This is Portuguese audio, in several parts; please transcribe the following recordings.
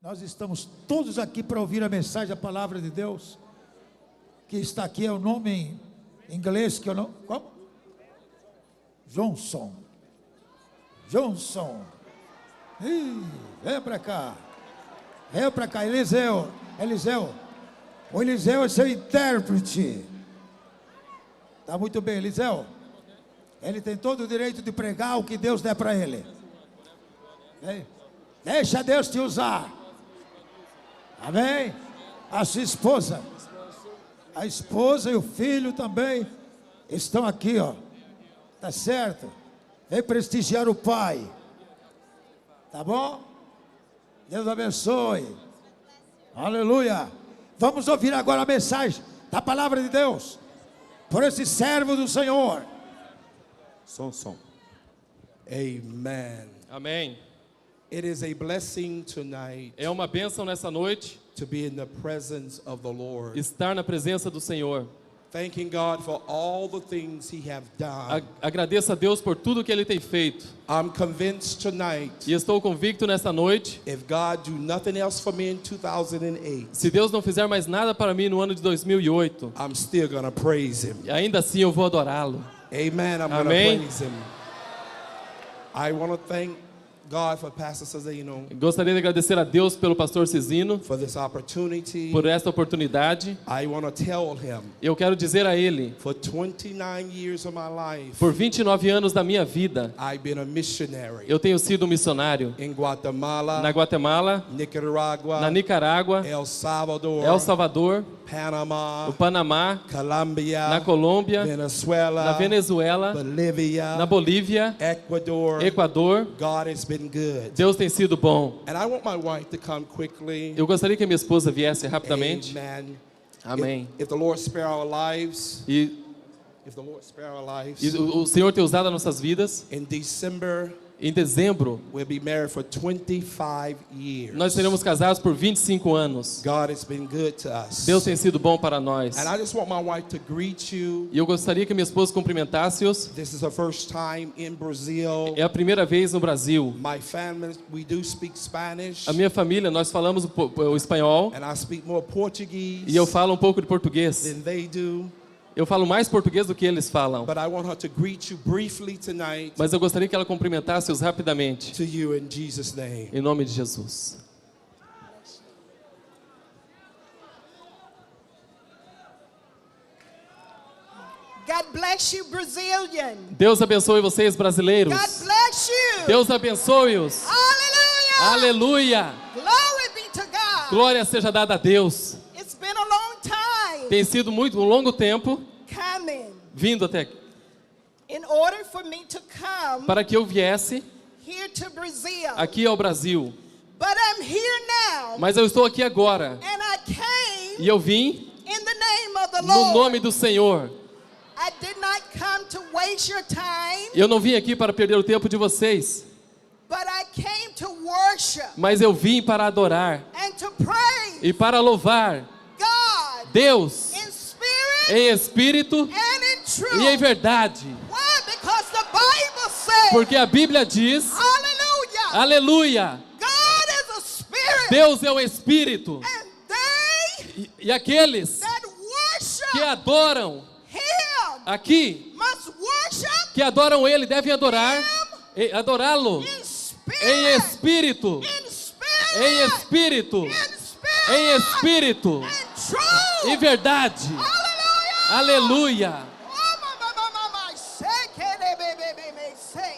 Nós estamos todos aqui para ouvir a mensagem, a palavra de Deus. Que está aqui é o nome em inglês que eu não... Como? Johnson. Ih, vem para cá. Vem para cá, Eliseu. O Eliseu é seu intérprete. Tá muito bem, Eliseu. Ele tem todo o direito de pregar o que Deus der para ele. Deixa Deus te usar. Amém? A sua esposa. A esposa e o filho também estão aqui, ó. Tá certo? Vem prestigiar o pai. Tá bom? Deus abençoe. Aleluia. Vamos ouvir agora a mensagem da palavra de Deus por esse servo do Senhor. Som. Amen. Amém. It is a blessing tonight É uma bênção nessa noite to be in the presence of the Lord. estar na presença do Senhor. Thanking God for all the things He have done. Agradeço a Deus por tudo que Ele tem feito. I'm convinced tonight, E estou convicto nessa noite, if God do nothing else for me in 2008, se Deus não fizer mais nada para mim no ano de 2008, I'm still gonna praise Him. ainda assim eu vou adorá-lo. Amen. I'm gonna Amém. praise Him. I want to thank God for Pastor Cezino Gostaria de agradecer a Deus pelo pastor Cezino for this opportunity. por esta oportunidade. I want to tell him, Eu quero dizer a ele, for 29 years of my life, por 29 anos da minha vida, I've been a missionary eu tenho sido um missionário in Guatemala, na Guatemala, Nicaragua, na Nicarágua, El Salvador, El Salvador, Panama, o Panamá, Colombia, na Colômbia, Venezuela, na Venezuela, Bolivia, na Bolívia, Ecuador. Equador. God has been good. Deus tem sido bom. And I want my wife to come quickly. Eu gostaria que a minha esposa viesse rapidamente. Amen. Amém. If the Lord spare our lives, E o Senhor tem usado as nossas vidas. in December, Em dezembro, we'll be married for 25 years. nós seremos casados por 25 anos. God has been good to us. Deus tem sido bom para nós. And I just want my wife to greet you. E eu gostaria que minha esposa cumprimentasse-os. This is the first time in Brazil. É a primeira vez no Brasil. My family, we do speak Spanish. A minha família, nós falamos o espanhol. And I speak more Portuguese E eu falo um pouco de português. than they do. Eu falo mais português do que eles falam. But I want her to greet you briefly tonight. Mas eu gostaria que ela cumprimentasse-os rapidamente. To you in Jesus' name. Em nome de Jesus. God bless you, Brazilian. Deus abençoe vocês, brasileiros. God bless you. Deus abençoe-os. Hallelujah. Aleluia. Glory be to God. Glória seja dada a Deus. It's been a long time Tem sido um longo tempo coming vindo até aqui, in order for me to come para que eu viesse here to Brazil. aqui ao Brasil. But I'm here now. Mas eu estou aqui agora. And I came E eu vim in the name of the no Lord. nome do Senhor. I did not come to waste your time, Eu não vim aqui para perder o tempo de vocês, but I came to worship mas eu vim para adorar and to praise e para louvar God Deus in spirit em espírito and in truth. e em verdade. Why? Because the Bible says, Porque a Bíblia diz, hallelujah, aleluia, God is a spirit, Deus é o Espírito. and they E aqueles that worship que adoram Him aqui, must worship que adoram Ele, devem adorá-lo in em spirit, espírito, in spirit, em espírito, in spirit, em espírito and truth. e verdade. Hallelujah. Aleluia. Oh, my, say, say.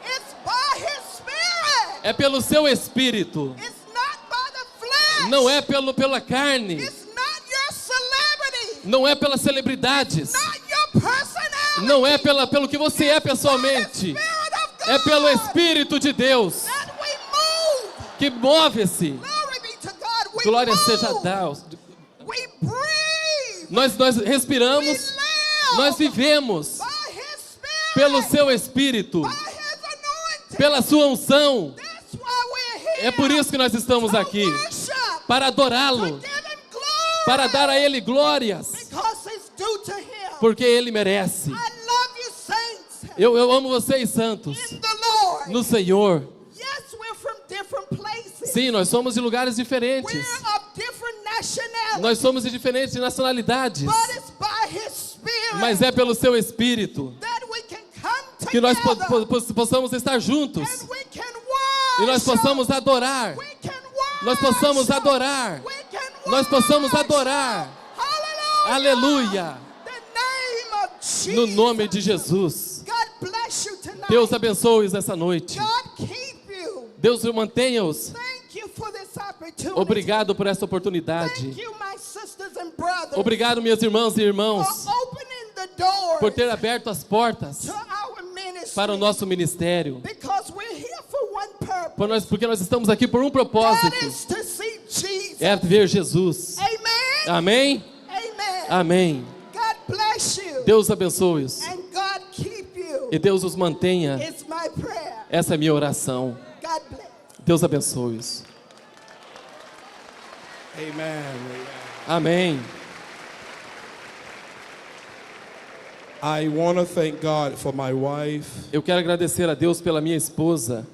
It's by His Spirit. É pelo seu espírito, It's not by the flesh. não é pela carne, It's not your celebrity. não é pelas celebridades, Not your personality. não é pelo que você é By the pessoalmente, Spirit of God é pelo Espírito de Deus that we move. que move-se. Glory be to God. We Glória move. seja a Deus. We breathe. Nós We respiramos, live. nós vivemos By His Spirit. pelo seu Espírito, By His anointing. pela sua unção. That's why we're here. É por isso que nós estamos To aqui, worship. para To adorá-lo, give Him glory. para dar a Ele glórias, Because it's due to Him. porque Ele merece. I love you, saints. Eu amo vocês, santos, In the Lord. no Senhor. Yes, we're from different places. Sim, nós somos de lugares diferentes. We're of different nationalities. Nós somos de diferentes nacionalidades. But it's by His Spirit Mas é pelo seu Espírito that we can come que nós together possamos estar juntos. and we can worship. E nós possamos adorar. We can worship. Nós possamos adorar. We can Nós possamos worship. adorar. Hallelujah. Aleluia. The name of Jesus. No nome de Jesus. God bless you tonight. Deus abençoe-os essa noite. God keep you. Deus mantenha-os. Thank you for this opportunity. Obrigado por essa oportunidade. Thank you, my sisters and brothers. Obrigado, minhas irmãs e For irmãos, opening the doors por ter aberto as portas to our ministry. para o nosso ministério. Because we're here for one purpose. Porque nós estamos aqui por um propósito. That is to see Jesus. É ver Jesus. Amen. Amém? Amen. Amém. God bless you. Deus abençoe-os. And God keep you. E Deus os mantenha. It's my prayer. Essa é a minha oração. God bless. Deus abençoe-os. Amen. Amém. I want to thank God for my wife. Eu quero agradecer a Deus pela minha esposa.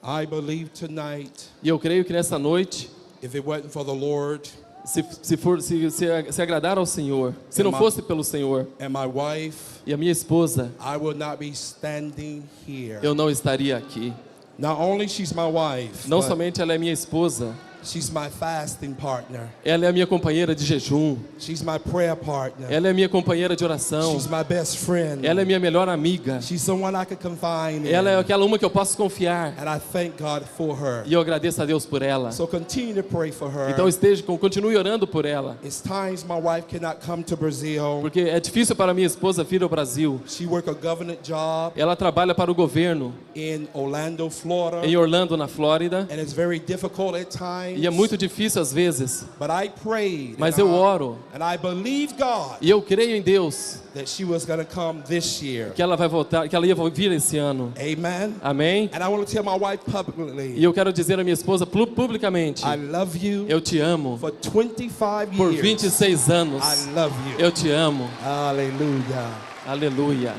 I believe tonight, E eu creio que nessa noite, if it wasn't for the Lord se agradar ao Senhor, se não fosse pelo Senhor and my wife, e a minha esposa, I would not be standing here. eu não estaria aqui. Not only she's my wife, Não but somente ela é minha esposa, she's my fasting partner. ela é a minha companheira de jejum, She's my prayer partner. ela é a minha companheira de oração, She's my best friend. ela é minha melhor amiga, She's someone I can confide in. ela é aquela uma que eu posso confiar. And I thank God for her. E eu agradeço a Deus por ela. So continue to pray for her. Então continue orando por ela. It's times my wife cannot come to Brazil. Porque é difícil para minha esposa vir ao Brasil. She work a government job Ela trabalha para o governo in Orlando, Florida. em Orlando, na Flórida. And it's very difficult at times. E é muito difícil às vezes. But I prayed. Mas and eu oro. And I believe God E eu creio em Deus that she was going to come this year. que ela vai voltar, que ela ia vir esse ano. Amen. Amém? And I want to tell my wife E publicly, eu quero dizer à minha esposa publicamente: I love you eu te amo. for 25 Por years. 26 anos. I love you. Eu te amo. Hallelujah. Aleluia.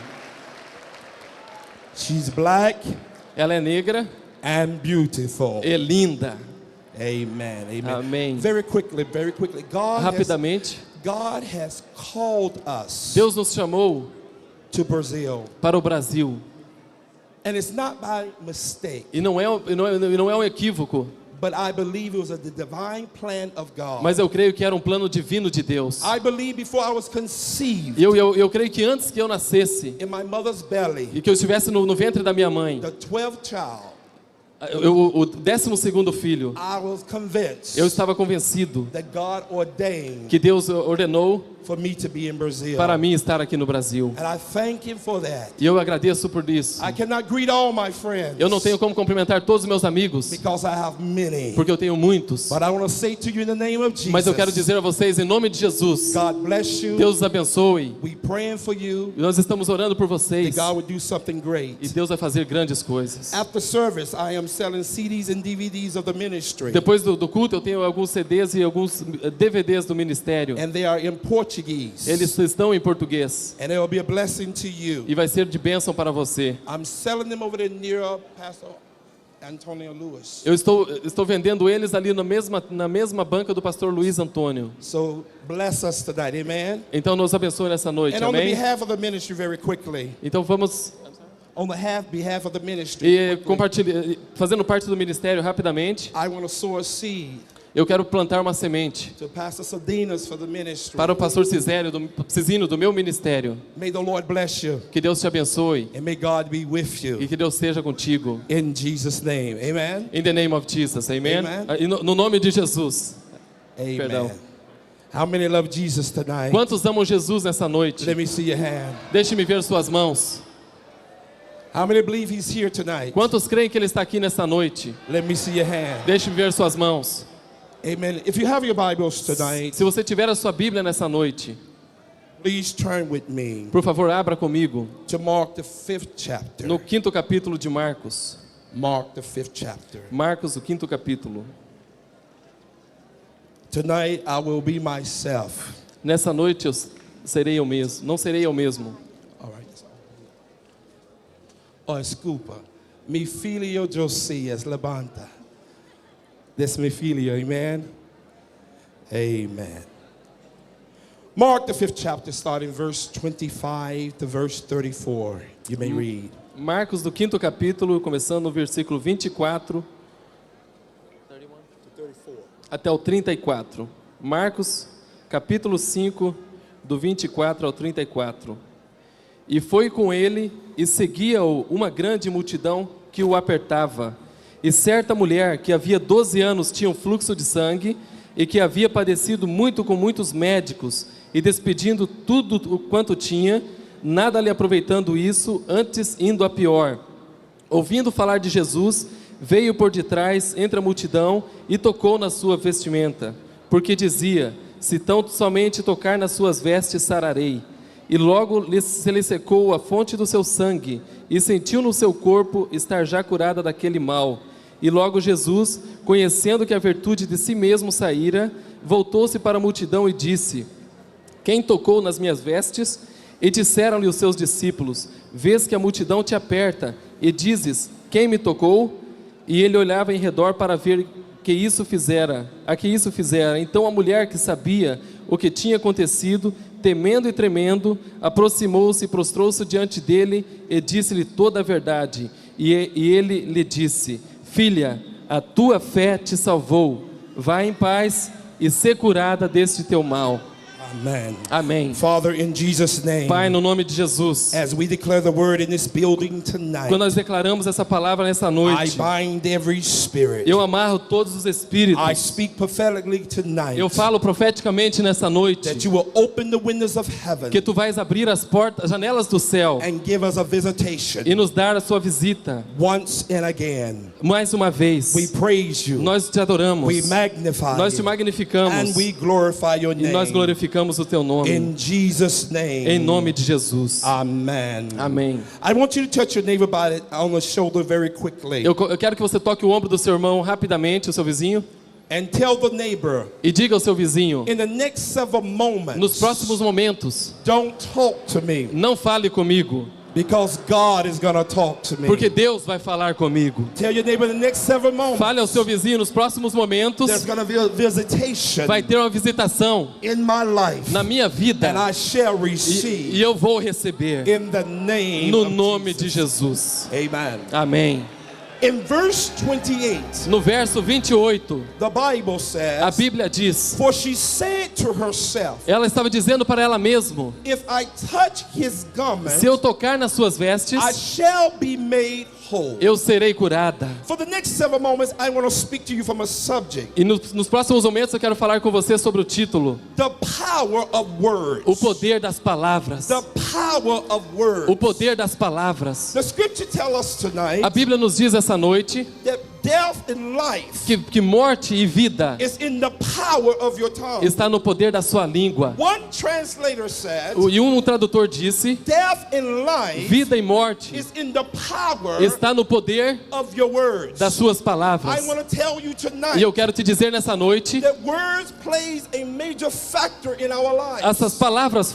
She's black Ela é negra and beautiful. e linda. Amen. Amen. Amém. Very quickly. Rapidamente, God has called us Deus nos chamou to Brazil. para o Brasil. And it's not by mistake, E não é um equívoco, but I believe it was the divine plan of God. mas eu creio que era um plano divino de Deus. I believe before I was conceived E eu creio que antes que eu nascesse in my mother's belly, e que eu estivesse no ventre da minha mãe, the 12th child, o 12º filho, I was convinced eu estava convencido that God ordained que Deus ordenou for me to be in Brazil. para mim estar aqui no Brasil. And I thank Him for that. E eu agradeço por isso. I cannot greet all my friends Eu não tenho como cumprimentar todos os meus amigos, because I have many. porque eu tenho muitos. But I want to say to you in the name of Jesus, Mas eu quero dizer a vocês, em nome de Jesus, God bless you. Deus os abençoe. We praying for you E nós estamos orando por that vocês. God would do something E great. Deus vai fazer grandes coisas. After service, I am selling CDs and DVDs of the ministry. Depois do culto, eu tenho alguns CDs e alguns DVDs do ministério. And they are in Portuguese. Eles estão em português. And it will be a blessing to you. E vai ser de bênção para você. I'm selling them over there near Pastor Antonio Lewis. Eu estou vendendo eles ali na mesma banca do pastor Luiz Antônio. So bless us tonight, amen. Então nos abençoe nessa noite, And on the amém? behalf of the ministry, very quickly, Então vamos on the behalf of the ministry, fazendo parte do ministério rapidamente. I want to sow a seed Eu quero plantar uma semente to Pastor Sadinas for the ministry. para o pastor Cisino do meu ministério. May the Lord bless you, Que Deus te abençoe and may God be with e you. que Deus esteja contigo. In Jesus' name, amen. In the name of Jesus, amen? Amen. E no nome de Jesus. Amen. Perdão. How many love Jesus tonight? Quantos amam Jesus nessa noite? Let me see your hand. Deixe-me ver suas mãos. How many believe He's here tonight? Quantos creem que Ele está aqui nessa noite? Let me see your hand. Deixe-me ver suas mãos. Amen. If you have your Bibles tonight, Se você tiver a sua Bíblia nessa noite, please turn with me por favor, abra comigo to Mark the 5th chapter. no 5º capítulo de Marcos. Mark the 5th chapter. Marcos, o 5º capítulo. Tonight I will be myself. Nessa noite eu serei eu mesmo, não serei eu mesmo. All right. Oh, desculpa. Mi filho Josias levanta. Décima filha, amen? Amen. Mark the 5th chapter, starting verse 25 to verse 34. You may read. Marcos do 5º capítulo, começando no versículo 24 até o 34. Marcos, capítulo 5, do 24 ao 34. E foi com ele, e seguia-o uma grande multidão que o apertava. E certa mulher, que havia 12 anos tinha um fluxo de sangue, e que havia padecido muito com muitos médicos, e despedindo tudo o quanto tinha, nada lhe aproveitando isso, antes indo a pior. Ouvindo falar de Jesus, veio por detrás, entre a multidão, e tocou na sua vestimenta, porque dizia: se tão somente tocar nas suas vestes, sararei. E logo se lhe secou a fonte do seu sangue, e sentiu no seu corpo estar já curada daquele mal. E logo Jesus, conhecendo que a virtude de si mesmo saíra, voltou-se para a multidão e disse: quem tocou nas minhas vestes? E disseram-lhe os seus discípulos: vês que a multidão te aperta, e dizes: quem me tocou? E ele olhava em redor para ver a que isso fizera. Então a mulher, que sabia o que tinha acontecido, temendo e tremendo, aproximou-se e prostrou-se diante dele, e disse-lhe toda a verdade. E ele lhe disse: filha, a tua fé te salvou. Vai em paz e ser curada deste teu mal. Amen. Amém. Father, in Jesus' name, Pai, no nome de Jesus, as we declare the word in this building tonight, quando nós declaramos essa palavra nessa I noite, bind every spirit. eu amarro todos os I espíritos. speak prophetically tonight Eu falo profeticamente nessa noite that you will open the windows of heaven que tu vais abrir as portas, as janelas do céu, and give us a visitation e nos dar a sua visita once and again. mais uma vez. We praise you. Nós te adoramos, We magnify nós te you. magnificamos And we glorify your e nós name. glorificamos o teu nome, In Jesus' name. em nome de Jesus. Amen. Amém. I want you to touch your neighbor on the shoulder very quickly. Eu quero que você toque o ombro do seu irmão rapidamente, o seu vizinho, And tell the neighbor, e diga ao seu vizinho: in the next several moments, nos próximos momentos, don't talk to me, não fale comigo, because God is going to talk to me. porque Deus vai falar comigo. Tell your neighbor, in the next several moments, Fale ao seu vizinho: nos próximos momentos there's going to be a visitation vai ter uma visitação in my life, na minha vida, and I shall e receive eu vou receber in the name no of nome Jesus. de Jesus. Amen. Amém. In verse 28, No verso 28, the Bible a says, Bíblia diz: for she said to herself, ela estava dizendo para ela mesma: if I touch his garment, se eu tocar nas suas vestes, I shall be made whole. eu serei curada. For the next several moments, I want to speak to you from a subject. E nos próximos momentos eu quero falar com você sobre o título: The power of words. o poder das palavras. The power of words. O poder das palavras. The scripture tells us tonight A Bíblia nos diz essa noite that death and life que morte e vida is in the power of your tongue. está no poder da sua língua. One translator said, E um tradutor disse: death and life vida e morte is in the power está no poder of your words. das suas I palavras. want to tell you tonight E eu quero te dizer nessa noite, that words plays a major factor in our lives. essas palavras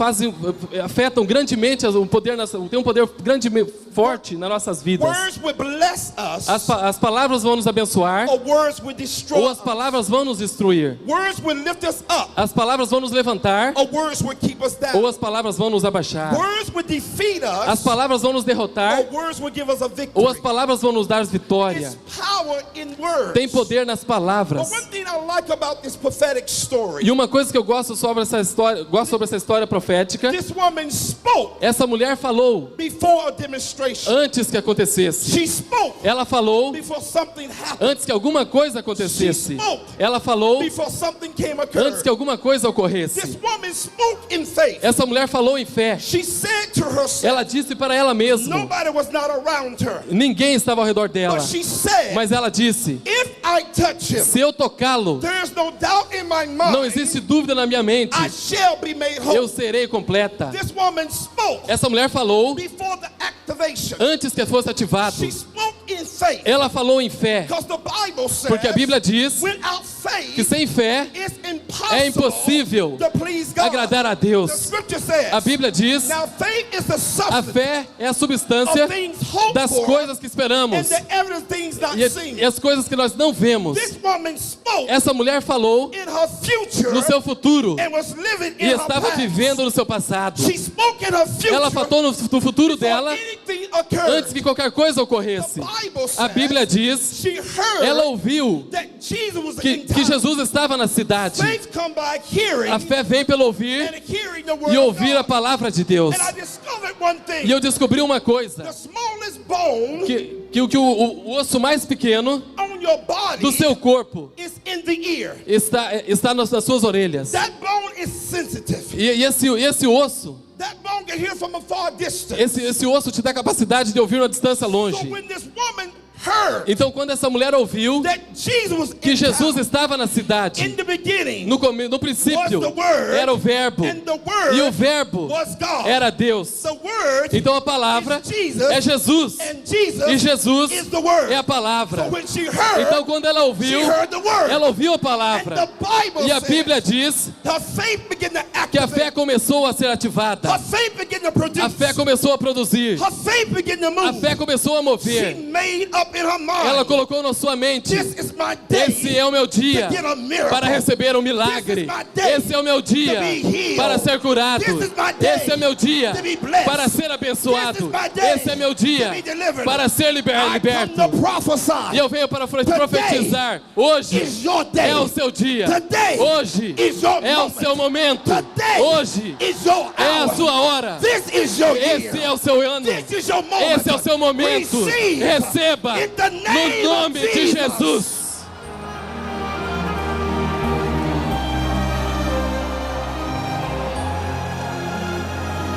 afetam grandemente o poder, tem um poder grandemente forte nas nossas vidas. Words will bless us, As palavras vão nos abençoar, or words will destroy ou as us. palavras vão nos destruir. Words will lift us up, As palavras vão nos levantar, or words will keep us down. ou as palavras vão nos abaixar. Words will defeat As us, palavras vão nos derrotar, or words will give us a ou as victory. palavras vão nos dar vitória. It's power in words. Tem poder nas But palavras. one thing I like about this prophetic story, E uma coisa que eu gosto sobre essa história profética, this woman spoke essa mulher falou before a demonstration. antes que acontecesse. She spoke Ela falou before something happened. antes que alguma coisa acontecesse. Ela falou Before something came antes occurred. que alguma coisa This ocorresse. woman spoke in faith. Essa mulher falou em fé. She said to herself, Ela disse para ela mesma. nobody was not around her. Ninguém estava ao redor dela. But she said, Mas ela disse: if I touch him, se eu tocá-lo, there's no doubt in my mind, não existe dúvida na minha mente, I shall be made whole. eu serei completa. This woman spoke Essa mulher falou before the activation. antes que fosse ativado. She spoke in faith. Ela falou em fé, Because the Bible says, porque a Bíblia diz: without que sem fé it's é impossível impossível to please God. agradar a The Deus. scripture says, A Bíblia diz: now faith is the a substance fé é a substância of things hoped das for coisas que and esperamos the evidence of things not seen. e as coisas que nós não vemos. This woman spoke Essa mulher falou in her future no seu futuro and was living e in her estava past. vivendo no seu passado. She spoke in her future Ela falou no futuro before dela anything occurred. antes que qualquer coisa ocorresse. The Bible A says Bíblia diz: she heard ela ouviu that Jesus was que in town. Jesus estava na cidade. Faith come by hearing A fé vem pelo and ouvir hearing the word e of ouvir a God. palavra de Deus. And I discovered one thing. E eu descobri uma The coisa: smallest bone que o osso mais pequeno on your body do seu corpo is in the ear. está nas suas orelhas. That bone is sensitive. E esse osso, That bone can hear from a far distance. esse osso te dá a capacidade de ouvir uma distância So longe. when this woman heard Então, quando essa mulher ouviu that Jesus was que in Jesus town, estava na in cidade, the beginning no princípio was the Word, era o Verbo, and the Word e o Verbo was God. era Deus. The Word Então a palavra is Jesus, é Jesus, and Jesus e Jesus is the Word. é a palavra. So when she heard, Então, quando ela ouviu, she heard the Word. ela ouviu a And palavra. the Bible E a says Bíblia diz her faith began to que a fé activate. começou a ser ativada. Her faith began to produce. A fé começou a produzir. Her faith began to A move. fé começou a She mover. made up in her mind. Ela colocou na sua mente: This is my day esse é o meu dia to get a miracle. para receber um milagre. Esse é o meu dia para ser curado. Esse é meu dia para ser abençoado. Esse é meu dia para ser liberto. I come to prophesy. E eu venho para profetizar: hoje is your day. é o seu dia. Today Hoje is your é o moment. seu momento. Today Hoje is your é a hour. sua hora. This is your Esse year. é o seu ano. This is your moment. Esse é o seu momento. Receive Receba in the name no nome of de Jesus. Jesus.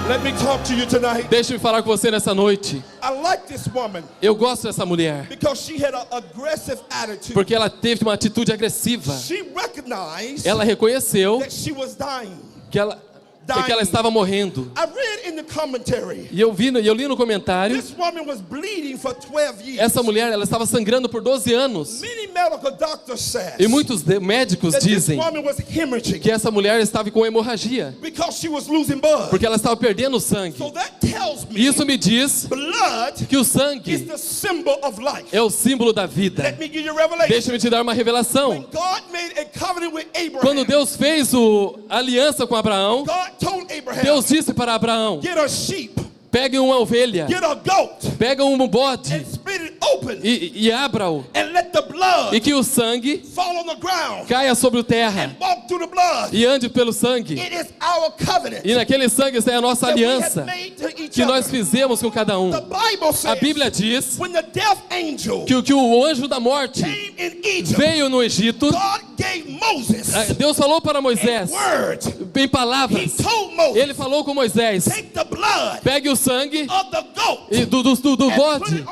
Let me talk to you tonight. Deixa-me falar com você nessa noite. I like this woman Eu gosto dessa mulher because she had an aggressive attitude. porque ela teve uma atitude agressiva. She recognized Ela reconheceu that she was dying. que ela estava morrendo. I read in the commentary. E eu li no comentário, This woman was bleeding for 12 years. essa mulher ela estava sangrando por 12 anos. Many medical doctors said E muitos médicos that this dizem woman was hemorrhaging que essa mulher estava com hemorragia, because she was losing blood. porque ela estava perdendo sangue. So that tells me Isso me diz blood que o is sangue the symbol of life. é o símbolo da vida. Let me give you a revelation. Deixa-me te dar uma revelação. When God made a covenant with Abraham, Quando Deus fez a aliança com Abraão, God told Abraham, Deus disse para Abraão: get a sheep, pegue uma ovelha, get a goat, pega um bode and split it open, e abra-o, and let the blood e que o sangue fall on the ground caia sobre a terra and walk through the blood. e ande pelo sangue. It is our covenant E naquele sangue está a nossa that we have aliança made to each que nós other. fizemos com cada um. The Bible A says Bíblia diz when the death angel que o anjo da morte came in Egypt, veio no Egito. God gave Moses Deus falou para Moisés word. em He palavras. told Moses, Ele falou com Moisés: take the blood pegue o sangue of the goat, do bode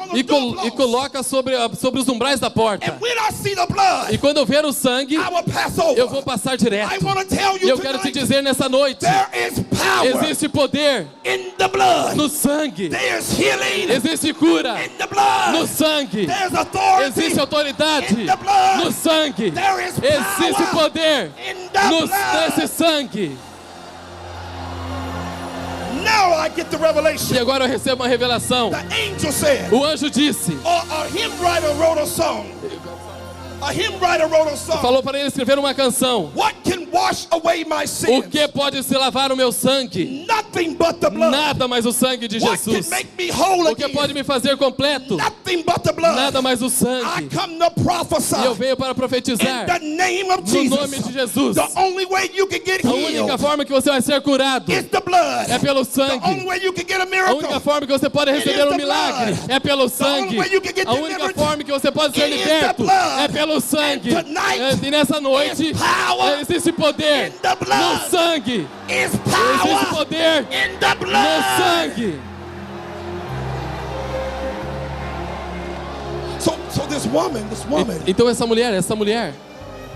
e coloca sobre os umbrais da porta. and when I see the blood, E quando eu ver o sangue, I will pass over. eu vou passar direto. I want to tell E you eu quero te tonight, dizer nessa noite: there is power existe poder in the blood. no sangue, There's healing existe cura in the blood. no sangue, There's authority existe autoridade in the blood. no sangue, There is existe power poder in the blood. nesse sangue. Now I get the E revelation. agora eu recebo uma revelação. The angel said, O anjo disse, or a hymn writer wrote a song. A hymn writer wrote a song. falou para ele escrever uma canção. What can wash away my O sins? que pode se lavar o meu sangue? Nothing but the blood. Nada mais o sangue de What can Jesus. make me whole O que again? pode me fazer completo? Nothing but the blood. Nada mais o I sangue. come to prophesy E eu venho para in profetizar the name of no Jesus. nome de Jesus. The only way you can get A única healed forma que você vai ser curado is the blood. é pelo The only sangue. way you can get a A miracle única forma que você pode receber um milagre é pelo sangue. A única forma que você pode ser liberto é pelo sangue. E nessa noite existe poder no sangue. is Existe power poder in the no blood. sangue. So this woman, Então essa mulher,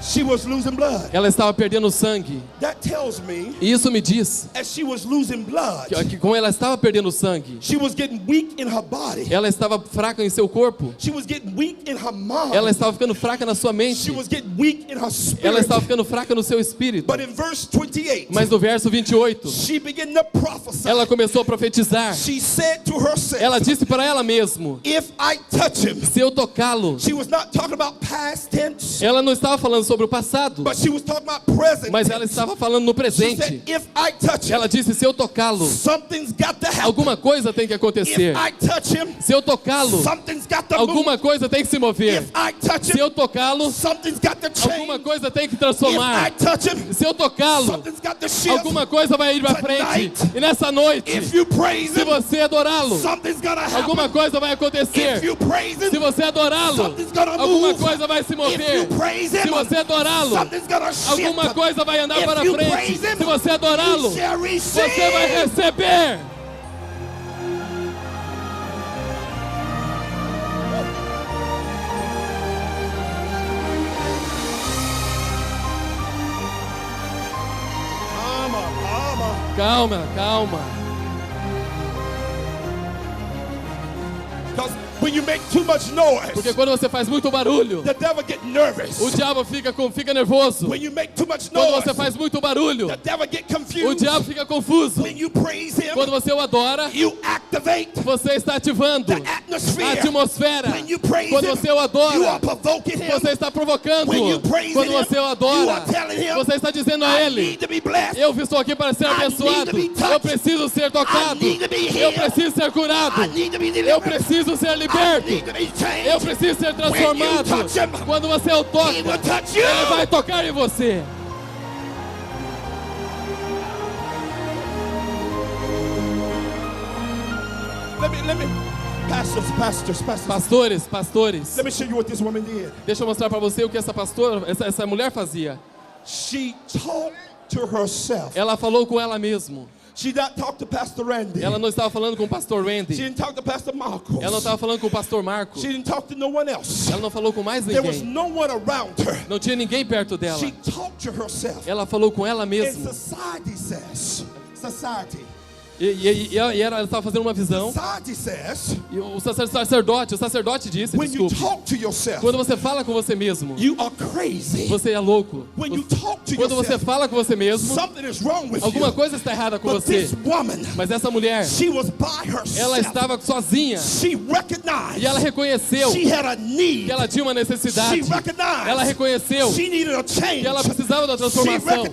she was losing blood. ela estava perdendo sangue. That tells me, E isso me diz as she was losing blood, que como ela estava perdendo sangue, she was getting weak in her body. ela estava fraca em seu corpo. She was getting weak in her mind. Ela estava ficando fraca na sua She mente. was getting weak in her spirit. Ela estava ficando fraca no seu espírito. But in verse 28, Mas no verso 28, she began to prophesy. ela começou a profetizar. She said to herself, Ela disse para ela mesma: if I touch him. se eu tocá-lo. She was not talking about past tense, Ela não estava falando sobre o passado, but she was talking about present mas ela tense. estava falando no She presente. said, if I touch him, Ela disse: se eu tocá-lo, something's got to happen. alguma coisa tem que acontecer. If I touch him, Se eu tocá-lo, something's got to alguma move. coisa tem que se mover. If I touch Se him, eu tocá-lo, something's got to change. alguma coisa tem que If I transformar. touch him, Se eu tocá-lo, something's got to shift. alguma coisa vai ir para frente. E nessa noite, If you praise se him, você adorá-lo, something's gonna happen. alguma coisa vai If acontecer. you praise Se him, você adorá-lo, something's gonna alguma move. coisa vai se If mover. you praise Se him, você adorá-lo, something's gonna shift. alguma coisa vai andar If para you frente. praise him, Se você adorá-lo, you shall receive. você vai receber. Calma, calma. Because when you make too much noise, Porque quando você faz muito barulho, the devil get nervous. o diabo fica nervoso. When you make too much Quando noise, você faz muito barulho, the devil get o confused. diabo fica confuso. When you praise him, Quando você o adora, you activate você está ativando the atmosphere. a atmosfera. When you praise Quando him, você o you are adora, provoking him. você está provocando. When you praise Quando him, você o you adora, are telling him, você está dizendo a I ele: need to be blessed. eu estou aqui para ser I need abençoado. to be touched. Eu preciso ser tocado. I need to be healed. Eu preciso ser curado. I need to be Eu delivered. preciso ser I liberto. need to be changed. Eu preciso ser transformado. When you touch him, Quando você o toca, he will touch you. ele vai tocar em você. Let me, pastors. Pastores, Let me show you what this woman did. deixa eu mostrar para você o que essa mulher fazia. She talked to herself. Ela falou com ela mesma. She not talked to Pastor Randy. Ela não estava falando com o pastor She Randy. didn't talk to Pastor Marcos. Ela não estava falando com o pastor Marco. She didn't talk to no one else. Ela não falou com mais There was ninguém. no one around her. Não tinha ninguém perto dela. She talked to herself. Ela falou com ela And mesma. society says, Ela estava fazendo uma visão. society says, E o sacerdote disse, when you desculpe, talk to yourself, quando você fala com você mesmo, you are crazy. você é louco. When you talk to Quando você yourself, fala com você mesmo, something is wrong with alguma you. coisa está errada com But você. this woman, Mas essa mulher, she was by herself. ela estava sozinha. She recognized E ela reconheceu she had a need. que ela tinha uma necessidade. She recognized Ela reconheceu she needed a change. que ela precisava da transformação.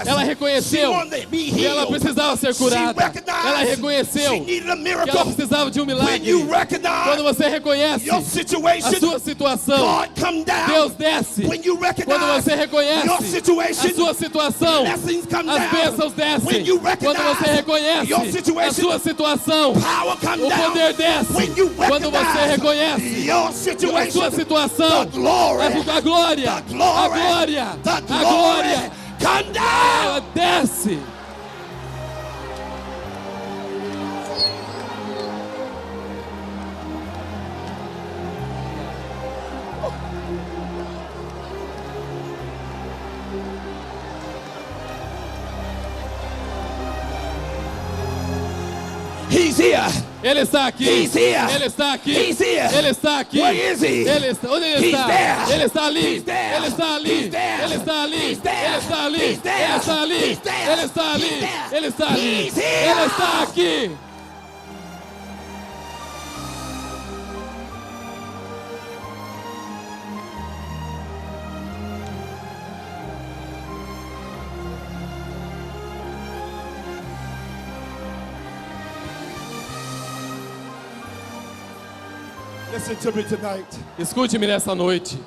Ela reconheceu que ela precisava ser curada. Ela reconheceu she needed a que miracle. ela precisava de um When milagre. you recognize Quando você reconhece your a situation, sua situação, God come down. Deus desce. When you Quando recognize você reconhece your situation, a sua situação, blessings come as down. bênçãos descem. When you Quando você recognize reconhece your a situation, sua situação, power come o down. poder desce. When you Quando você recognize reconhece your a situation, sua situação, the glory, a glória, the glory, a the glória, come down. ela desce. He's here. Ele está aqui. He's here. Ele está aqui. He's here. Ele está aqui. Where is he? Ele está. Onde ele He's está? there. Ele está ali. He's there. Ele está ali. He's there. Ele está ali. He's there. Ele está ali. He's there. Ele está ali. He's there. Ele está ali. He's there. Ele está ali. He's here. Ele está aqui. Listen to me tonight. Escute-me nessa noite.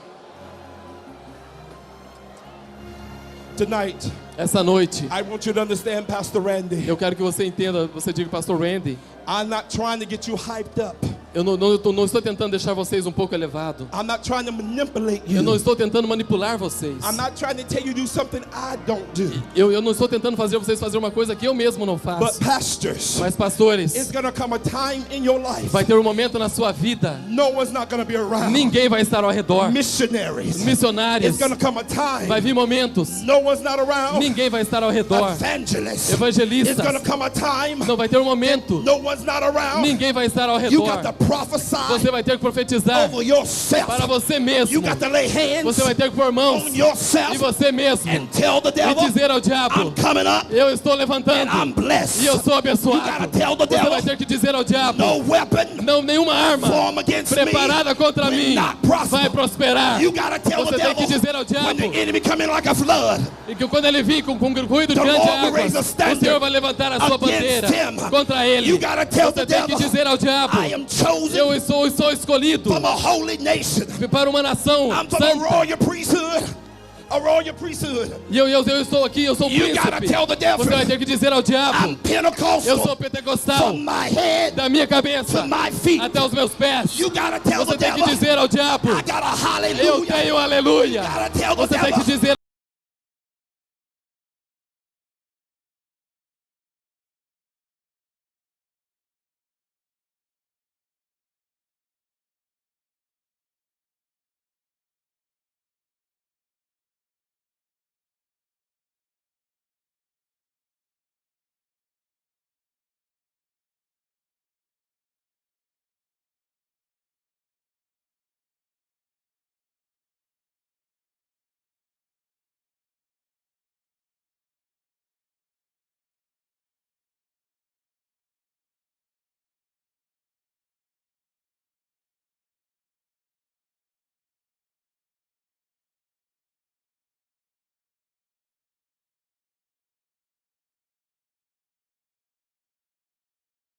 Tonight, Essa noite, I want you to understand, Pastor Randy. eu quero que você entenda, você diga, pastor Randy, I'm not trying to get you hyped up. Eu não estou tentando deixar vocês um pouco elevados. I'm not trying to manipulate Eu não you. estou tentando manipular vocês. I'm not trying to tell you to do something I don't do. Eu não estou tentando fazer vocês fazer uma coisa que eu mesmo não But faço. pastors, Mas pastores, it's going to come a time in your life. vai ter um momento na sua vida, No one's not going to be around. ninguém vai estar ao redor. Missionaries. Missionários, It's going to come a time. vai vir momentos, No one's not around. ninguém vai estar ao redor. Evangelists. It's Evangelistas, going to come a time. não vai ter um momento, No one's not around. ninguém vai estar ao You got redor. to prophesy Você vai ter que profetizar over yourself. para você You mesmo. got to lay hands Você vai ter que pôr mãos on em yourself você mesmo and tell the e devil, dizer ao diabo: I'm coming up eu estou and levantando I'm blessed. e eu sou You gotta abençoado. tell the Você vai devil, ter que dizer ao diabo: no weapon não, nenhuma arma formed against preparada me contra will mim not prosper. vai prosperar. You gotta tell Você the tem que devil, dizer ao diabo when the enemy come in like a flood, e que quando ele vir com ruído de The grande Lord will água, raise a standard o Senhor vai levantar a sua against bandeira him. contra ele. You gotta tell Você the tem que devil, dizer ao diabo: I am chosen eu sou escolhido from a holy nation. para uma nação I'm from a santa. royal priesthood. A royal priesthood. E eu estou aqui, eu sou You gotta príncipe. tell the devil, Você vai ter que dizer ao I'm diabo: Pentecostal eu sou pentecostal, from my head da minha cabeça to my feet. até os meus pés. You gotta tell Você the tem que devil, dizer ao diabo: I got a eu hallelujah. tenho aleluia. You gotta tell the Você tem que devil, dizer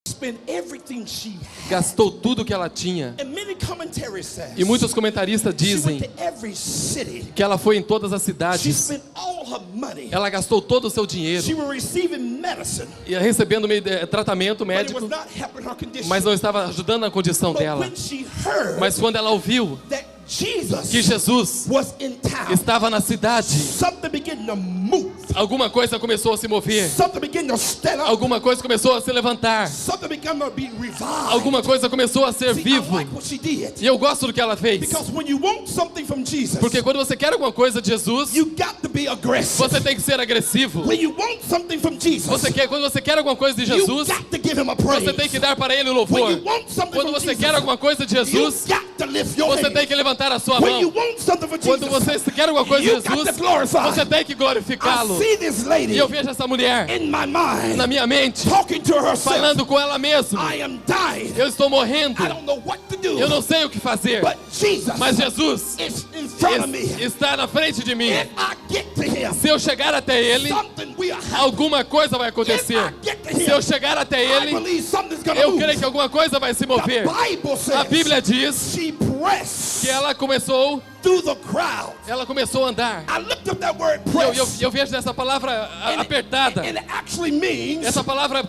spent everything she had. gastou tudo que ela tinha. And many commentaries say E muitos comentaristas she dizem went to every city. que ela foi em todas as She cidades. spent all her money. Ela gastou todo o seu dinheiro She was receiving medicine, e recebendo tratamento but it was médico, not helping her condition. mas não estava ajudando na condição But dela. when she heard Mas quando ela ouviu that Jesus que Jesus was in town, estava na cidade, something began to move. alguma coisa começou a se mover, Something began to stand up. alguma coisa começou a se levantar, Something began to be revived. alguma coisa começou a ser See, I vivo. like what she did. E eu gosto do que ela fez, Because when you want something from Jesus, porque quando você quer alguma coisa de Jesus, you got to be aggressive. você tem que ser agressivo. When you want something from Jesus, Quando você quer alguma coisa de you Jesus, got to give him a praise. você tem que dar para ele o When louvor. you want something Quando from você Jesus, quer alguma coisa de you Jesus, got to lift your você hand. tem que levantar a sua When you mão. want something from Quando Jesus, você quer alguma coisa de you got Jesus, to glorify. você tem que I glorificá-lo. see this lady E eu vejo essa mulher in my mind na minha mente, talking to herself. falando com ela mesma: I am dying. eu estou morrendo, I don't know what to do. eu não sei o que fazer, But Jesus mas Jesus is in front of me. está na frente de mim. If I get to him, Se eu chegar até ele, something will happen. alguma coisa vai If acontecer. I get to Se eu him, chegar até I ele, believe something's going to eu move. creio que alguma coisa vai se mover. The Bible says A Bíblia diz she pressed que ela começou through the crowd. a andar. I looked up that word Eu press. vejo essa palavra apertada. And it actually means Essa palavra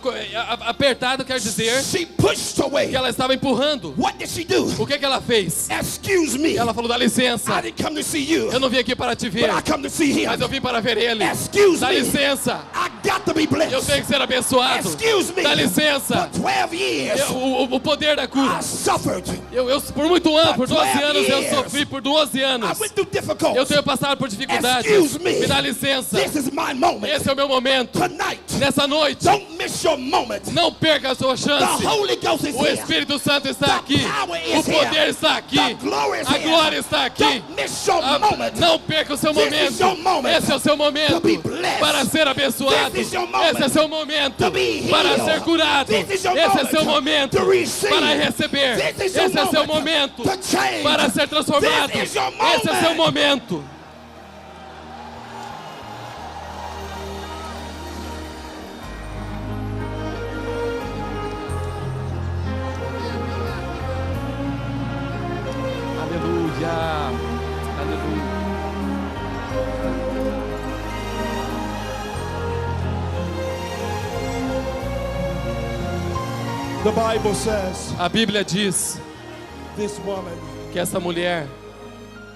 apertada quer dizer she pushed away. que ela estava empurrando. What did she do? O que ela fez? Excuse me. Ela falou: dá licença, I didn't come to see you, eu não vim aqui para te ver, but I come to see him. mas eu vim para ver ele. Excuse Dá me. licença, I got to be eu blessed. tenho que ser abençoado. Excuse me. Dá licença. For 12 years, O poder da I cura. suffered. Por muito ano, por 12 12 anos, eu years. sofri por 12 I anos. went through Eu difficulties. tenho passado por dificuldades. Excuse me. Me dá licença. This is my moment. Esse é o meu momento. Tonight, Nessa noite, don't miss your moment. não perca a sua The chance. Holy Ghost is O here. Espírito Santo está The aqui. power O is poder here. está aqui. The glory is A here. glória está aqui. Don't miss your moment. Não perca o seu This momento. is your moment Esse é o seu momento to be blessed. para ser abençoado. This is your moment Esse é seu momento to be healed. para ser curado. This is your Esse é moment seu momento to receive. para receber. This is Esse your é seu moment momento to change. para ser transformado. This is your Esse é seu moment. momento. Aleluia. Aleluia. The Bible says A Bíblia diz this woman que essa mulher,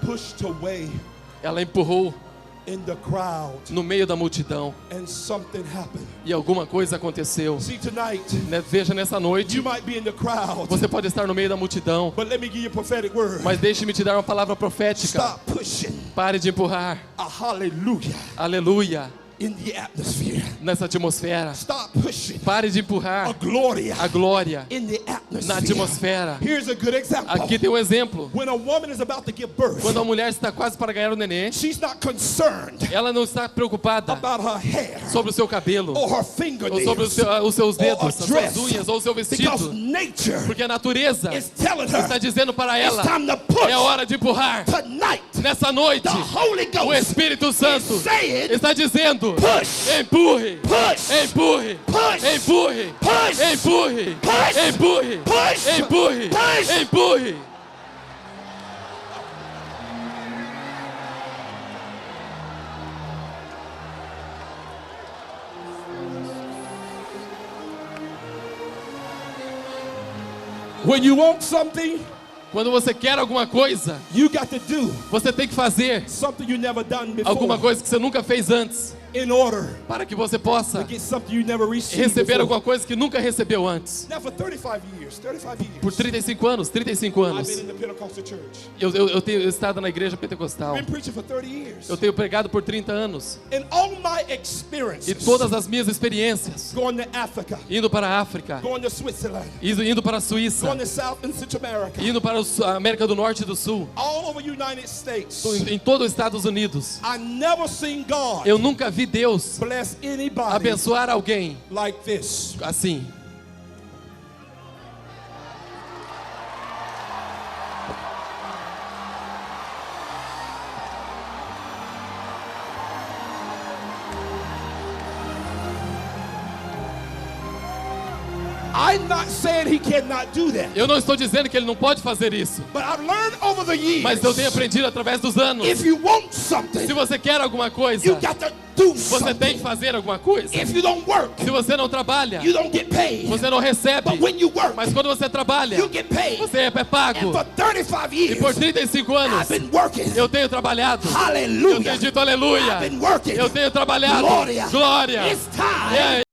pushed away ela empurrou in the crowd, no meio da multidão and something happened. e alguma coisa aconteceu. See, tonight, Veja, nessa noite, you might be in the crowd, você pode estar no meio da multidão, but let me give you a prophetic word. mas deixe-me te dar uma palavra profética. Stop pushing Pare de empurrar, a hallelujah aleluia, in the atmosphere. nessa atmosfera. Stop pushing Pare de a empurrar gloria a glória in the na atmosphere. atmosfera. Here's a good example. Aqui tem um exemplo. When a woman is about to give birth, Quando a mulher está quase para ganhar o neném, she's not concerned ela não está preocupada about her hair sobre o seu cabelo, or her ou fingernails sobre os seus or dedos, a as suas dress, unhas, ou o seu because vestido, nature porque a natureza is telling her está dizendo para it's ela, time to push. é hora de empurrar. Tonight, Nessa noite, the Holy o Ghost Espírito Santo is saying, está dizendo, push, empurre, push, empurre, push, empurre, push, empurre, push, empurre, push, empurre, push. empurre. when you want something, Quando você quer alguma coisa, you got to do você tem que fazer something you never done before alguma coisa que você nunca fez antes, in order para que você possa to get something you never received receber before. alguma coisa que nunca recebeu antes. Now for 35 years, Por 35 anos, 35 I've anos, been in the Pentecostal church. eu tenho estado na igreja pentecostal. Been preaching for 30 years. Eu tenho pregado por 30 anos. In all my E experiences, todas as minhas experiências, going to Africa, indo para a África, going to Switzerland, indo para a Suíça, going to South and Central America, indo para a América do Norte e do Sul, all over United States, em todo os Estados Unidos, I never seen God eu nunca vi Deus bless anybody abençoar alguém like this. assim. I'm not saying he cannot do that, Eu não estou dizendo que ele não pode fazer isso, but I've learned over the years, mas eu tenho aprendido através dos anos. if you want something, Se você quer alguma coisa, you got to do você tem something. que fazer alguma coisa. If you don't work, Se você não trabalha, you don't get paid. você não recebe. But when you work, Mas quando você trabalha, you get paid. você é pago. And for 35 E por years, 35 anos, I've been working. eu tenho trabalhado. Eu Hallelujah. tenho dito aleluia. I've been working. Eu tenho trabalhado. Glória. Glória. It's time. É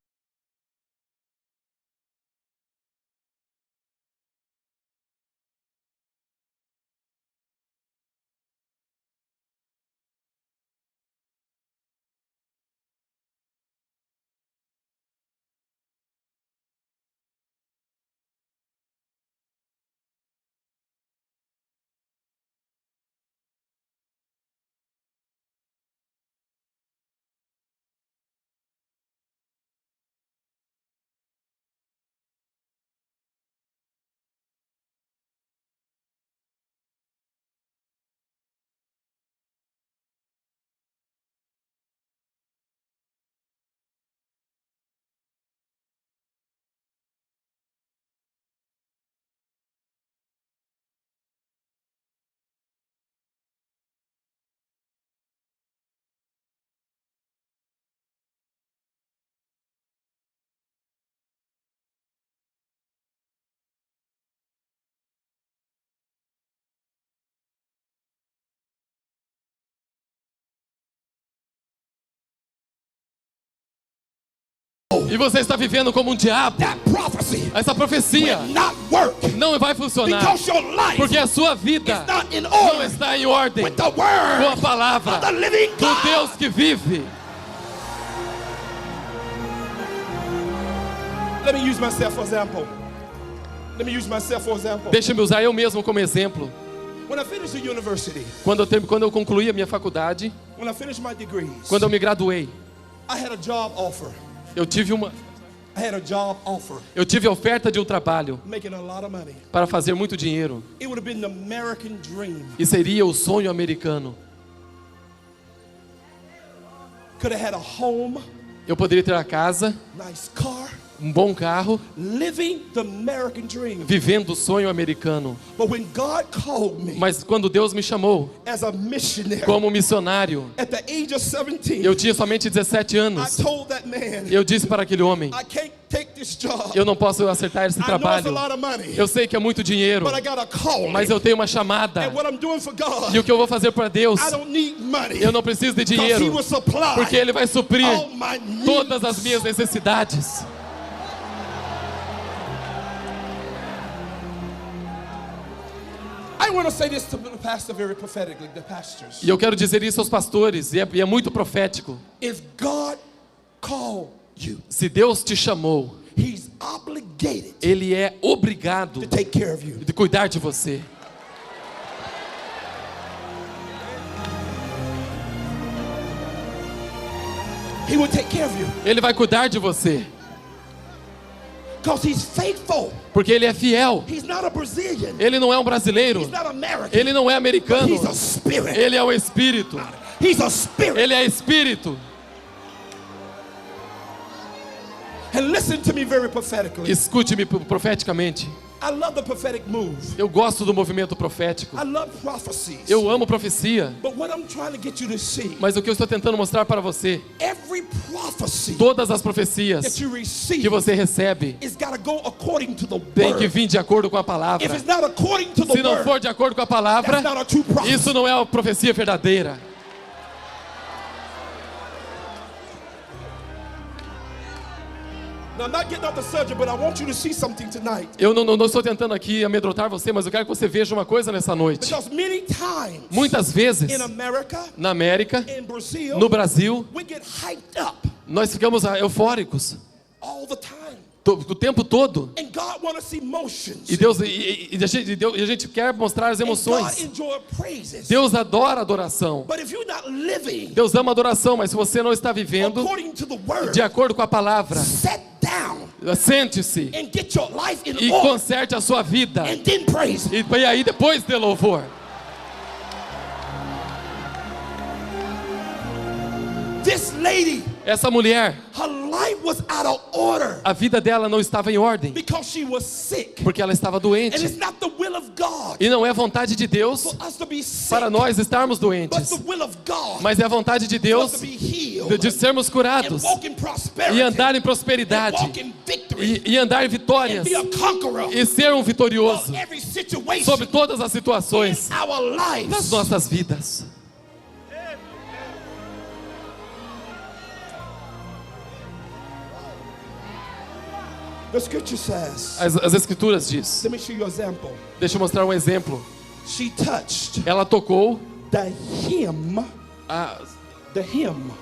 E você está vivendo como um diabo. That prophecy Essa profecia will not work não vai funcionar, because your life porque a sua vida is not in não order está em ordem with the com a word palavra of the living do God. Deus que vive. Let me use myself for example. Let me use myself for example. Deixa-me usar eu mesmo como exemplo. When I finished the university, Quando eu concluí a minha faculdade, when I finished my degrees, quando eu me graduei, I had a job offer. eu tive a oferta de um trabalho Making a lot of money. para fazer muito dinheiro. It would have been the American dream. E seria o sonho americano. Could have had a home, Eu poderia ter a casa, nice car, um bom carro, living the American dream. vivendo o sonho americano. But when God called me Mas quando Deus me chamou as a missionary como missionário, at the age of 17, eu tinha somente 17 I anos. told that man, Eu disse para aquele homem: I can't take this job. Eu não posso acertar esse I know it's a trabalho. lot of money. Eu sei que é muito dinheiro, But I got a calling. mas eu tenho uma chamada. And what I'm doing for God, E o que eu vou fazer para Deus? I don't need money. Eu não preciso de Because He dinheiro, will supply porque Ele vai suprir all my needs. todas as minhas necessidades. I want to say this to the pastor very prophetically, the pastors. E eu quero dizer isso aos pastores, e é muito profético. If God called you, Se Deus te chamou, He's obligated Ele é obrigado to take care of you. de cuidar de você. He will take care of you. Ele vai cuidar de você, Because He's faithful. porque Ele é fiel. He's not a Brazilian. Ele não é um brasileiro, He's not American. Ele não é americano, He's a spirit. Ele é o Espírito. He's a spirit. Ele é Espírito. And listen to me very prophetically. Escute-me profeticamente. I love the prophetic move. Eu gosto do movimento profético. I love prophecies. Eu amo profecia. But what I'm trying to get you to see, Mas o que eu estou tentando mostrar para você, every prophecy todas as profecias that you receive que você recebe is got to go according to the tem que word. vir de acordo com a If palavra. it's not according to the Se não word, for de acordo com a palavra, that's not a true prophecy. isso não é uma profecia verdadeira. Now, I'm not getting off the subject, but I want you to see something tonight. Eu não estou tentando aqui amedrontar você, mas eu quero que você veja uma coisa nessa noite. Because many times Muitas vezes, in America, na América, in Brazil, no Brasil, we get hyped up nós ficamos eufóricos all the time. o tempo todo. And God wants to see motions. E a gente quer mostrar as And God emoções. enjoys praises. Deus adora adoração. But if you're not living Deus ama adoração, mas se você não está vivendo according to the word, de acordo com a palavra, sit down sente-se and get your life in e order conserte a sua vida. and then praise Him. E aí depois dê louvor. This lady, Essa mulher, her life was out of order a vida dela não estava em ordem, because she was sick. porque ela estava And doente. it's not the will of God E não é vontade de Deus for us to be sick, para nós estarmos but doentes, the will of God mas é a vontade de for us Deus to be healed de sermos and curados walk in prosperity e andar em and prosperidade walk in victory e andar em and vitórias be a conqueror e ser um vitorioso of every situation sobre todas as situações in our das lives. nossas vidas. The scripture says, As escrituras diz. let me show you an example. Deixa eu mostrar um exemplo. She touched Ela tocou the hem, a,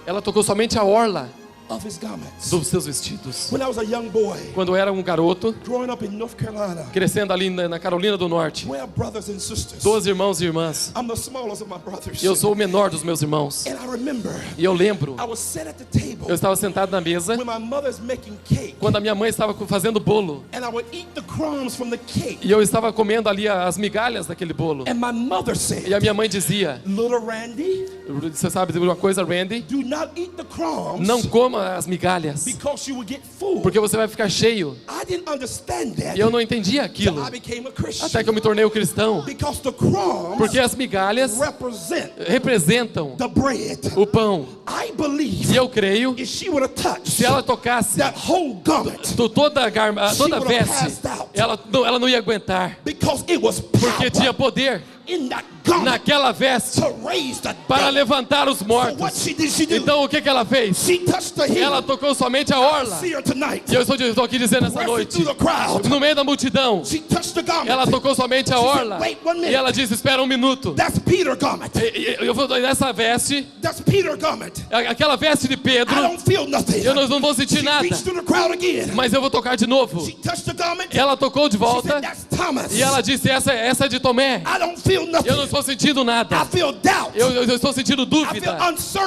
ela tocou somente a orla of his garments. dos seus vestidos. When I was a young boy, Quando eu era um garoto, growing up in North Carolina, crescendo ali na Carolina do Norte, we're brothers and sisters. 12 irmãos e irmãs. I'm the smallest of my brothers. E eu sou o menor dos meus irmãos. And I remember E eu lembro, I was sat at the table eu estava sentado na mesa when my mother's making cake, quando a minha mãe estava fazendo bolo. and I would eat the crumbs from the cake. E eu estava comendo ali as migalhas daquele bolo. And my mother E said, a minha mãe dizia, little Randy, você sabe de uma coisa, Randy? do not eat the crumbs Não coma as migalhas, because you will get full. porque você vai ficar cheio. I didn't understand that E eu não entendia till aquilo, I became a Christian. até que eu me tornei um cristão. Because the crumbs Porque as migalhas represent representam the bread. o pão. I believe E eu creio, if she would have touched se ela tocasse that whole garment, toda a veste, passed out. ela não ia aguentar, because it was porque tinha power poder in that garment naquela veste to raise the para dead. levantar os So what mortos. did she do? Então o que ela fez? She touched the Ela hem. tocou somente a orla. See her tonight. E eu estou aqui dizendo essa Pressing noite, through the crowd. no meio da multidão, She touched the garment. ela tocou somente a She said, orla. "Wait 1 minute." E ela disse, espera um minuto. That's Peter garment. Eu vou nessa veste, That's Peter garment. aquela veste de Pedro, I don't feel nothing. eu não vou sentir She nada, reached through the crowd again. mas eu vou tocar de novo. She touched the garment. Ela tocou de She said, volta that's Thomas. e ela disse, essa é de Tomé. I don't feel nothing. Eu não estou sentindo I nada. feel doubt. Eu estou sentindo dúvida.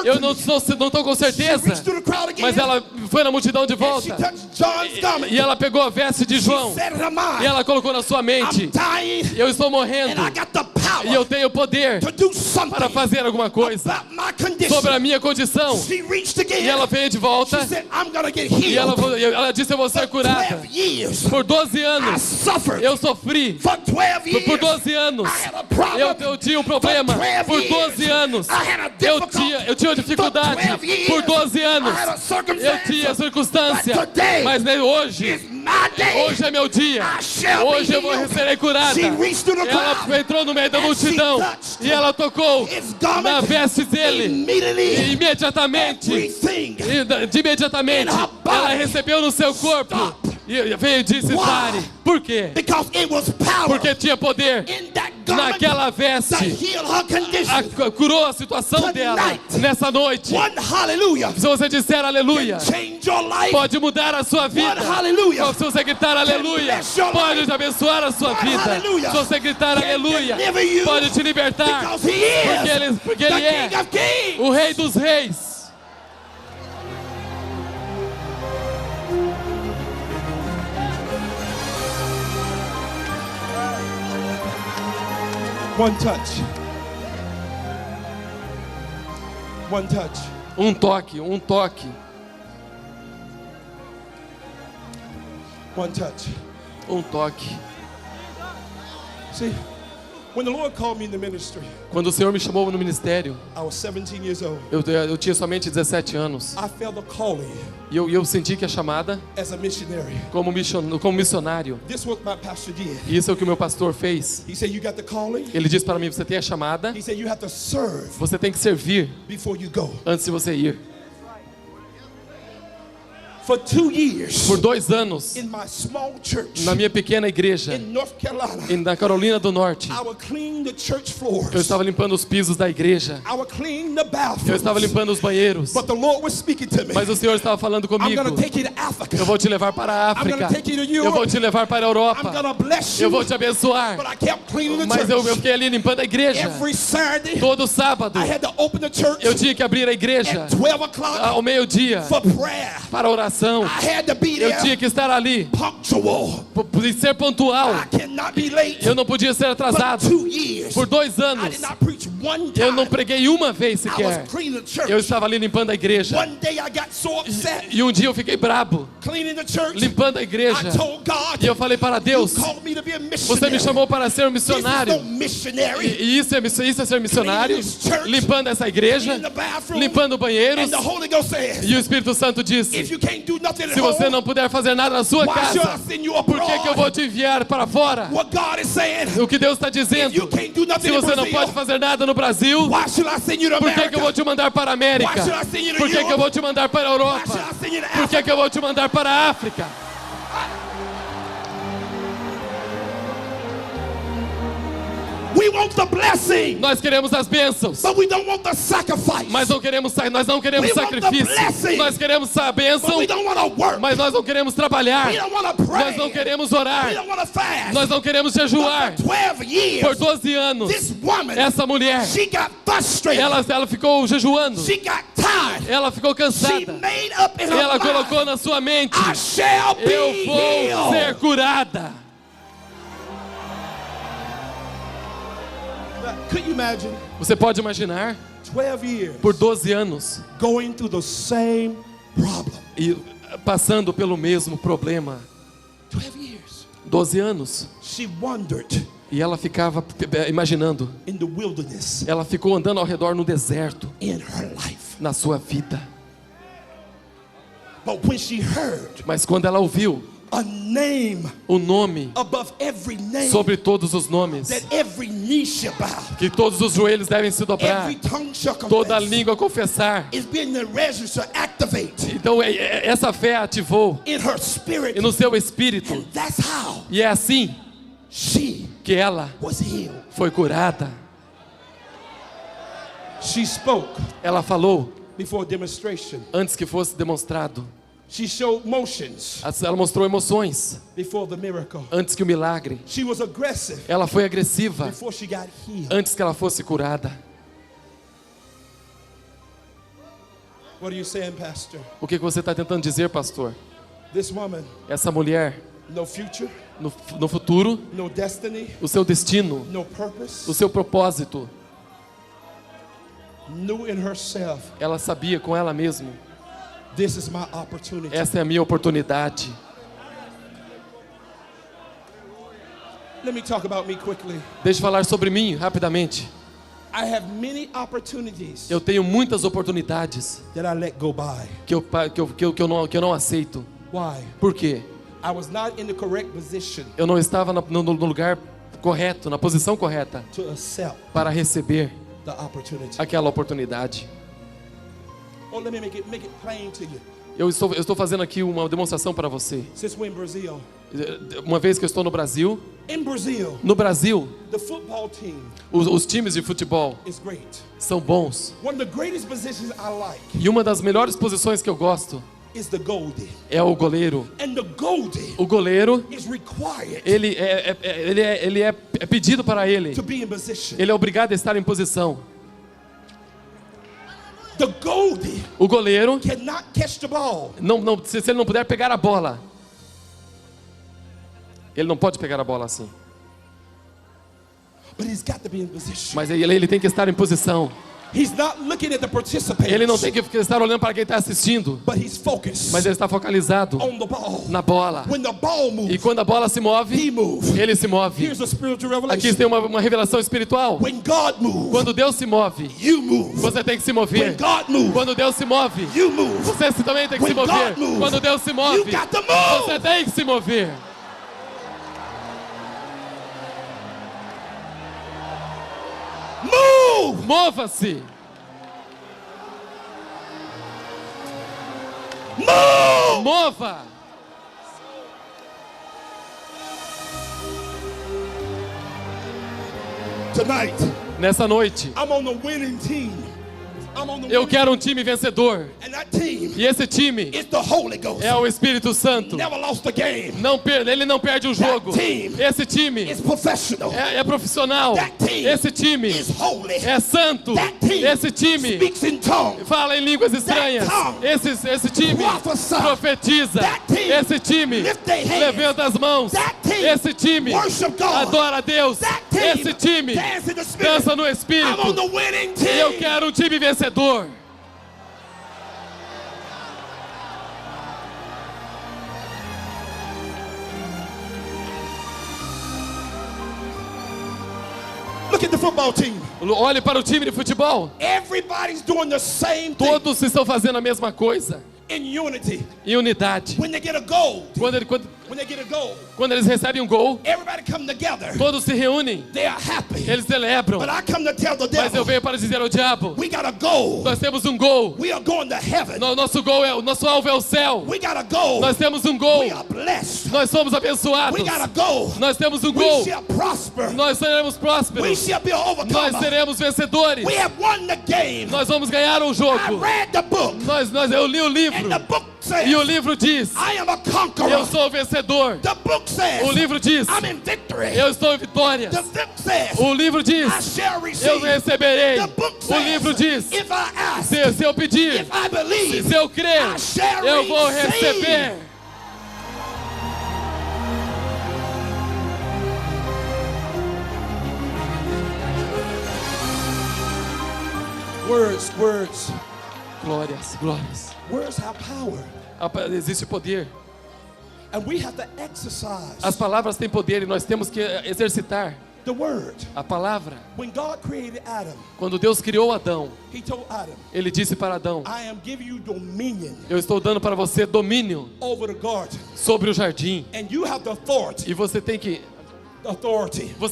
Eu não estou com She certeza. reached through the crowd again. Mas ela foi na multidão de And she volta. touched John's garment. E ela pegou a veste de She João. said in her mind, E ela colocou na sua I'm mente, dying eu estou and morrendo. I got the power E eu tenho poder to do something para fazer alguma coisa about my condition. sobre a minha condição. She reached again. E ela veio de volta. She said, I'm gonna get E healed. ela disse, eu vou ser For curada. 12 years, Por 12 I anos suffered. eu sofri. For 12 years, Por 12 anos I had a problem. eu tinha um problema. For 12 Por 12 years, anos I had a eu difficulty. tinha dificuldade. For 12 years, Por 12 I I had a eu circumstance, tinha circunstância, but today mas hoje is my day. é meu dia. I shall be Hoje eu vou healed. serei curada. She reached through the Ela crowd entrou no meio da and multidão she touched e ela tocou his garment na veste dele. immediately. E imediatamente, Everything de imediatamente, in her body ela recebeu no seu corpo stopped. e veio e disse: Why? pare. Por quê? because it was power Porque tinha poder in that garment naquela that veste. healed her condition. Curou a situação dela Tonight. nessa noite. One hallelujah Se você disser aleluia, change your life. pode mudar a sua vida. One hallelujah Se você gritar aleluia, bless your pode life. abençoar a sua One vida. hallelujah Se você gritar can aleluia, deliver you pode te libertar. because he is Porque the ele é King of Kings. o Rei dos Reis. One touch. One touch. Um toque, um toque, One touch. um toque. See, when the Lord called me in the ministry, Quando o Senhor me chamou no ministério, I was 17 years old. eu tinha somente 17 anos. I felt the calling E eu senti que a chamada as a missionary. como missionário. This was what my pastor did. E isso é o que o meu pastor fez. He said, you got the calling. Ele disse para mim: você tem a chamada, He said, you have to serve você tem que servir before you go. antes de você ir. For 2 years Por 2 anos, in my small church na minha pequena igreja, in North Carolina, na Carolina do Norte, I would clean the church floors. eu estava limpando os pisos da igreja. I would clean the Eu estava bathrooms. limpando os banheiros. But the Lord was speaking to me. Mas o Senhor estava falando I'm comigo: going to take you to Africa. eu vou te levar para a I'm going África, to take you to eu vou Europe. te levar para a I'm Europa, going to bless you. eu vou te abençoar. But I kept cleaning the Mas eu church. fiquei ali limpando a igreja. Every Saturday, Todo sábado, I had to open the church eu tinha que abrir a igreja at 12 o'clock ao meio-dia for prayer. para oração. I had to be Eu there tinha que estar ali, punctual. e ser pontual. I cannot be late. Eu não podia ser For atrasado. 2 years, Por 2 I anos, did not preach one eu não time. preguei uma vez I sequer. was cleaning the church. Eu estava ali limpando a igreja. One day I got so upset E um dia eu fiquei brabo, cleaning the church. limpando a igreja. I told God, E eu falei para Deus: you called me to be a você missionary. me chamou para ser um This is missionário. no missionary. E isso é ser missionário. Limpando essa igreja, In the bathroom. limpando banheiros. And the Holy Ghost says, E o Espírito Santo if disse: you can't do nothing at se você home, não puder fazer nada na sua why should I casa, send you por abroad? que eu vou te enviar para fora? What God is saying, O que Deus está if you dizendo: can't do nothing se in você não Brazil, pode fazer nada no Brasil, why should I send you to por que America? eu vou te mandar para a América? Why should I send you to Por que eu Europe? vou te mandar para a Why Europa? should I send you to Por Africa? que eu vou te mandar para a África? We want the blessing, Nós queremos as bênçãos, but we don't want the sacrifice. mas nós não queremos We want the sacrifício. blessing, Nós queremos a but bênção, we don't want to work. mas nós não queremos trabalhar. We don't want to pray. Nós não queremos orar. We don't want to fast. Nós não queremos jejuar. But for 12 years, Por 12 anos, this woman, essa mulher, she got frustrated. ela ficou jejuando. She got tired. Ela ficou She cansada. made up in her Ela mind, colocou na sua mente: I shall be eu vou healed. ser curada. Could you imagine Você pode imaginar, 12 years por 12 anos, going through the same problem? e passando pelo mesmo problema. 12 years. 12 anos. She wandered E ela ficava imaginando. in the wilderness Ela ficou andando ao redor no deserto, in her life. na sua vida. But when she heard Mas quando ela ouviu a name o nome above every name, sobre todos os nomes, that every knee shall bow, que todos os joelhos devem se dobrar, every tongue shall toda confess, língua confessar. is being the register activate Então essa fé ativou in her spirit. e no seu espírito. And that's how E é assim she que ela was healed. foi curada. She spoke Ela falou before demonstration. antes que fosse demonstrado. She showed motions Ela mostrou emoções before the miracle. antes que o milagre. She was aggressive Ela foi agressiva before she got healed. antes que ela fosse curada. What are you saying, Pastor? O que você está tentando dizer, pastor? This woman, Essa mulher, no future, no futuro, no destiny, o seu destino, no purpose, o seu propósito, knew in herself, ela sabia com ela mesma: this is my opportunity. essa é a minha oportunidade. Let me talk about me quickly. Deixa eu falar sobre mim rapidamente. I have many opportunities Eu tenho muitas oportunidades that I let go by. que eu não aceito. Why? Por quê? I was not in the correct position Eu não estava no lugar correto, na posição correta to accept para receber the opportunity. aquela oportunidade. Oh, let me make it plain to you. Eu estou fazendo aqui uma demonstração para você. Since we're in Brazil, Uma vez que eu estou no Brasil, no Brazil, the football team os times de futebol is great. são bons. One of the greatest positions I like E uma das melhores posições que eu gosto is the goalie. é o goleiro. And the goalie O goleiro, is required ele é pedido para ele. to be in position. Ele é obrigado a estar em posição. The goalie O goleiro, cannot catch the ball se ele não puder pegar a bola, ele não pode pegar a bola assim. but he's got to be in position. Mas ele tem que estar em posição. He's not looking at the participants. Ele não tem que estar olhando para quem está assistindo, But he's focused mas ele está focalizado on the ball. na bola. When the ball E moves, quando a bola se he move, moves. ele se move. Here's a spiritual Aqui revelation. tem uma revelação espiritual. When God moves, Quando Deus se move, you move. você tem que se When mover. God moves, Quando Deus se move, you move. você também tem que se When mover. God moves, Quando Deus se You move, got to move. você tem que se mover. Move. Mova-se. Move. Mova. Tonight, Nessa noite, I'm on the winning team. I'm on the eu winning quero um time vencedor. And that team E esse time is the Holy Ghost. é o Espírito Santo. Never lost a game. Ele não perde um jogo. team Esse time It's professional. é profissional. That team Esse time is holy. é santo. That team Esse time speaks in tongues. fala em línguas estranhas. tongue Esse time prophesy. profetiza. That team Esse time lift their hands. levanta as mãos. That team Esse time worship God. adora a Deus. That team Esse time dance in the spirit. dança no I'm on Espírito. the winning E team. eu quero um time vencedor. Look at the football team. Olhe para o time de futebol. Everybody's doing the same thing Todos estão fazendo a mesma coisa. in unity. Em unidade. When they get a goal, Quando they get a goal, eles recebem um gol, everybody come together. todos se reúnem. They are happy. Eles celebram. But I come to tell the Mas eu devil, venho para dizer ao diabo: we got a goal. nós temos um gol. We are going to heaven. O nosso alvo é o céu. We got a goal. Nós temos um gol. We are blessed. Nós somos abençoados. We got a goal. Nós temos um We gol. shall prosper. Nós seremos We prósperos. shall be Nós overcome. seremos vencedores. We have won the game. Nós vamos ganhar um I jogo. read the book, Eu li o and livro. the book says, E o livro diz: I am a eu conqueror. sou o vencedor. The book says, O livro diz: I'm in victory. eu estou em vitórias. The book says, O livro diz: I shall eu receive. receberei. The book O livro says, diz: if I ask, se eu pedir, if I believe, se eu crer, I shall eu vou receive. receber. Words. Glórias, glórias. Words have power. Existe poder. And we have to exercise As palavras têm poder e nós temos que exercitar the word. a palavra. When God created Adam, Quando Deus criou Adão, he told Adam, ele disse para Adão: I am giving you dominion eu estou dando para você domínio over the garden. sobre o jardim. And you have the authority E você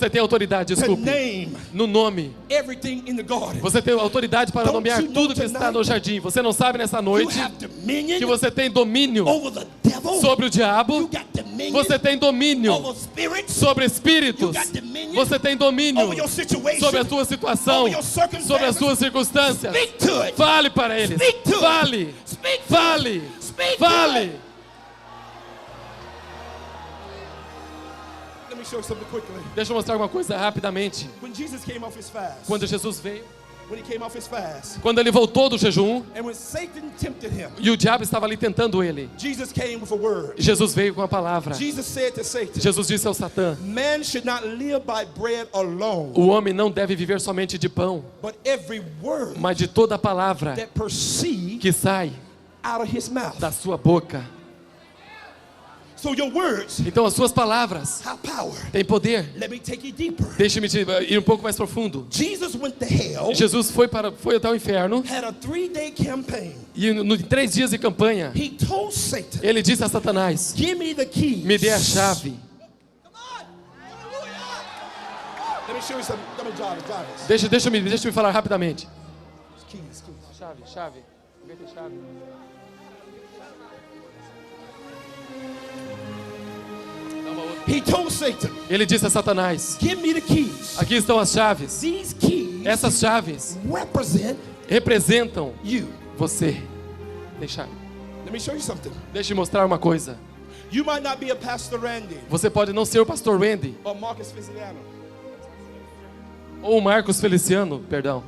tem autoridade, to desculpe, name no nome. everything in the garden. Você tem autoridade para Don't nomear you know tudo que está no tonight jardim. Você não sabe nessa You noite have dominion que você tem domínio over the devil. sobre o You diabo. got dominion Você tem domínio over spirits. sobre espíritos. You got dominion Você tem domínio over your situation. sobre a sua situação, Over your circumstances. sobre as suas circunstâncias. Speak to it. Fale para eles. Speak to it. Fale. Speak to Fale. it. Speak to Fale. it. Let me show you something quickly. Deixa eu mostrar uma coisa rapidamente. When Jesus came off his fast, Quando Jesus veio, when he came off his fast, quando ele voltou do jejum and when Satan tempted him, e o diabo estava ali tentando ele, Jesus came with a word. Jesus veio com a palavra. Jesus said to Satan, Jesus disse ao Satã: man should not live by bread alone, o homem não deve viver somente de pão, but every word mas de toda a palavra that proceeds que sai out of his mouth. da sua boca. So your words Então as suas palavras have power. têm poder. Let me take you deeper. Deixe-me ir um pouco mais profundo. Jesus went to hell, Jesus foi até o inferno had a 3-day campaign. e em 3 dias de campanha, He told Satan, ele disse a Satanás: give me the keys. me dê a chave. Let me show you something. Let me drive this. Deixa eu falar rapidamente. Keys. Chave. Alguém tem chave? He told Satan, Ele disse a Satanás: give me the keys. aqui estão as chaves. These keys Essas chaves represent representam you. você. Deixa Let me show you something. eu mostrar uma coisa. You might not be a Pastor Randy Você pode não ser o pastor Randy or Marcus Feliciano. ou o Marcos Feliciano, perdão.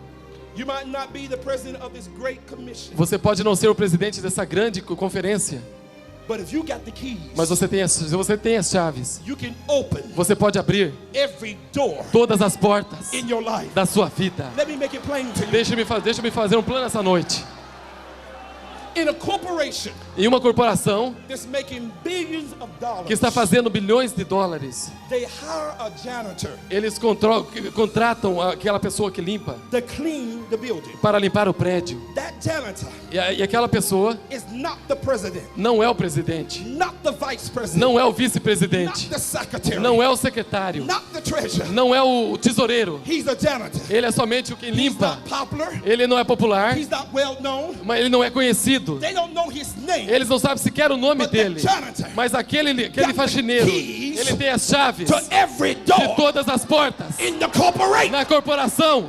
You might not be the president of this great commission. Você pode não ser o presidente dessa grande conferência, But if you got the keys, mas você tem as chaves. you can open Você pode abrir every door todas as portas in your life. da sua vida. Let me make it plain to you. Deixa-me fazer um plano essa noite. In a corporation Em uma corporação that's making billions of dollars, que está fazendo bilhões de dólares, they hire a janitor eles contratam aquela pessoa que limpa to clean the building. para limpar o prédio. That janitor E aquela pessoa is not the president, não é o presidente, not the vice president, não é o not vice-presidente, the secretary, não é o secretário, not the treasurer. não é o tesoureiro. He's a janitor. Ele é somente o que He's limpa. not popular. Ele não é popular, He's not well known. mas ele não é conhecido. They don't know his name. Eles não sabem sequer o nome But the dele. janitor Mas aquele faxineiro, keys ele tem as chaves to every de door todas as portas in the corporation. na corporação.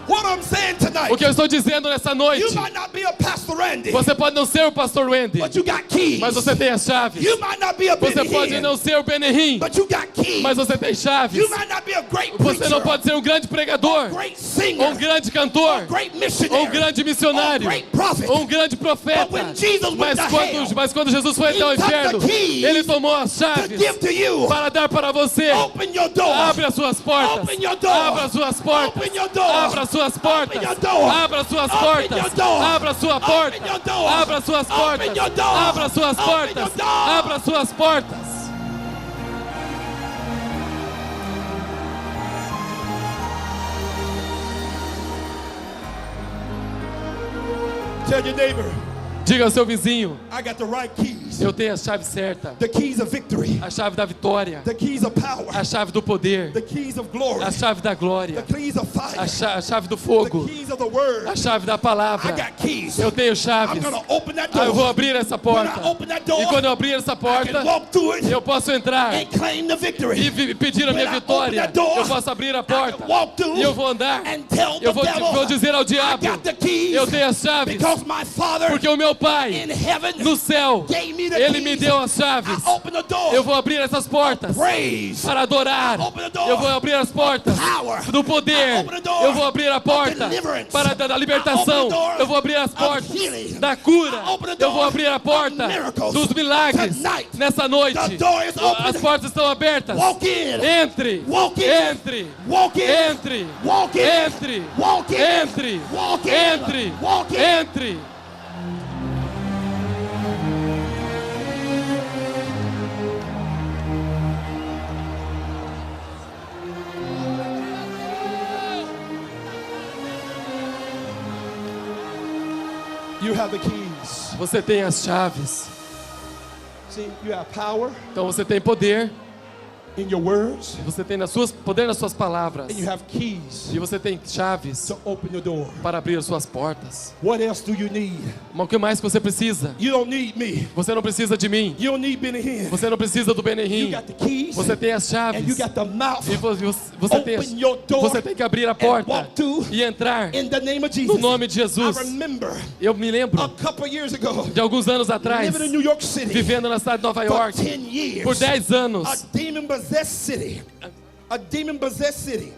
What I'm saying tonight, O que eu estou dizendo nessa noite, you might not be a Pastor Randy, você pode não ser o pastor Wendy, but you got keys. mas você tem as chaves. You might not be a Você Benny pode Hinn, não ser o Benehim, but you got keys. mas você tem chaves. You might not be a great Você preacher, não pode ser um grande pregador, great ou singer, um grande cantor, or great ou missionary, um grande missionário, or great prophet. ou um grande profeta. But when Jesus went to hell, Mas quando Jesus foi he até o took the inferno, keys ele tomou as to chaves give to you. para dar para você. Open your door. Abre as suas portas. Open your door. Abra as suas portas. Open your door. Abra as suas portas. Open your door. Abra as suas Open portas. your door. Abra a sua porta. Open your door. Abra as suas Open portas. your door. Abra as suas Open portas. your door. Abra as suas portas. Tell your neighbor, Diga ao seu vizinho, I got the right keys. eu tenho a chave certa. The keys of victory. A chave da vitória. The keys of power. A chave do poder. The keys of glory. A chave da The glória. keys of fire. A chave do The fogo. keys of the word. A chave da I palavra. got keys. Eu tenho I'm chaves. going to open that Eu vou door. abrir essa When porta. I open that door, E quando eu abrir essa I porta, can walk through it eu posso entrar and claim the e victory. pedir a minha When I vitória. open that door, Eu posso abrir a I porta can walk through e eu vou andar. and tell Eu the vou devil, dizer ao I diabo, got the keys eu tenho as chaves, because my Father porque o meu in Pai heaven no céu, gave me the Ele me keys. deu as chaves. I open the door. Eu vou abrir essas portas Praise. para adorar. Open the door. Eu vou abrir as portas Power. do poder. Open the door. Eu vou abrir a porta Deliverance. para da libertação. Open the door Eu vou abrir as of portas healing. da cura. Open the door Eu vou abrir a porta of miracles. dos milagres. Tonight, Nessa noite, the door is open. as portas estão abertas. Walk in. Entre, Walk in. entre, Walk in. entre, Walk in. entre, Walk in. entre, Walk in. entre, Walk in. entre. You have the keys. Você tem as chaves. See, you have power Então você tem poder. in your words, Você tem poder nas suas palavras. and you have keys E você tem chaves to open your door. para abrir as suas portas. What else do you need? Mas o que mais que você precisa? You don't need me. Você não precisa de mim. You don't need Benny Hinn. Você não precisa do You Benehim. got the keys, Você tem as and you chaves. got the mouth. E você tem que abrir a porta walk through e entrar In the name of no Jesus. nome de Jesus. I remember Eu me a lembro couple years ago, de alguns anos atrás, living in New York City vivendo na cidade de Nova for York 10 years. por 10 A anos. demon-possessed city. A demon-possessed city.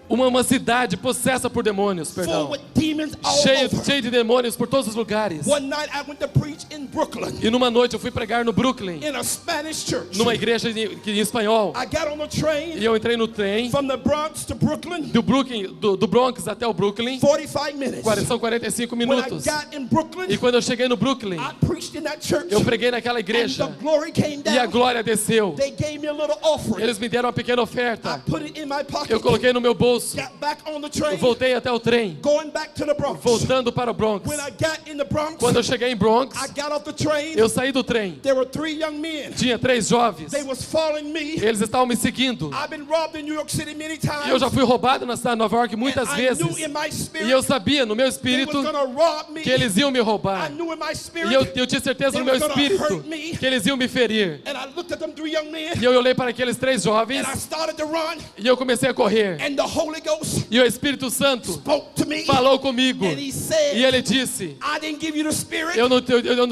Uma cidade possessa por demônios, full perdão. with demons all Cheio over. de demônios por todos os lugares. One night I went to preach in Brooklyn E numa noite eu fui pregar no Brooklyn, in a Spanish church. numa igreja em espanhol. I got on the train E eu entrei no trem from the Bronx to Brooklyn, do Bronx até o Brooklyn. 45 minutes. São 45 When I minutos. got in Brooklyn, E quando eu cheguei no Brooklyn, I preached in that church. eu preguei naquela And igreja. the glory came E a down. glória desceu. They gave me a little offering. Eles me deram uma pequena I oferta. put it in my pocket. Eu coloquei no meu bolso. Got back on the train. Voltei até o trem, Going back to the Bronx. voltando para o Bronx. When I got in the Bronx, Quando eu cheguei em Bronx, I got off the train. eu saí do trem. There were 3 young men. Tinha 3 jovens. They was following me. Eles estavam me seguindo. I've been robbed in New York City many times. E eu já fui roubado na cidade de Nova York muitas And I vezes. knew in my spirit E eu sabia no meu they espírito was gonna rob me. que eles iam me I roubar. knew in my spirit. E eu tinha certeza they no meu was gonna espírito hurt me. que eles iam me ferir. And I looked at them 3 young men. E eu olhei para aqueles 3 jovens And I started to run. e eu comecei a correr. And the Holy Ghost E o Espírito Santo spoke to me. falou comigo. And he said, E ele disse: I didn't give you the spirit eu não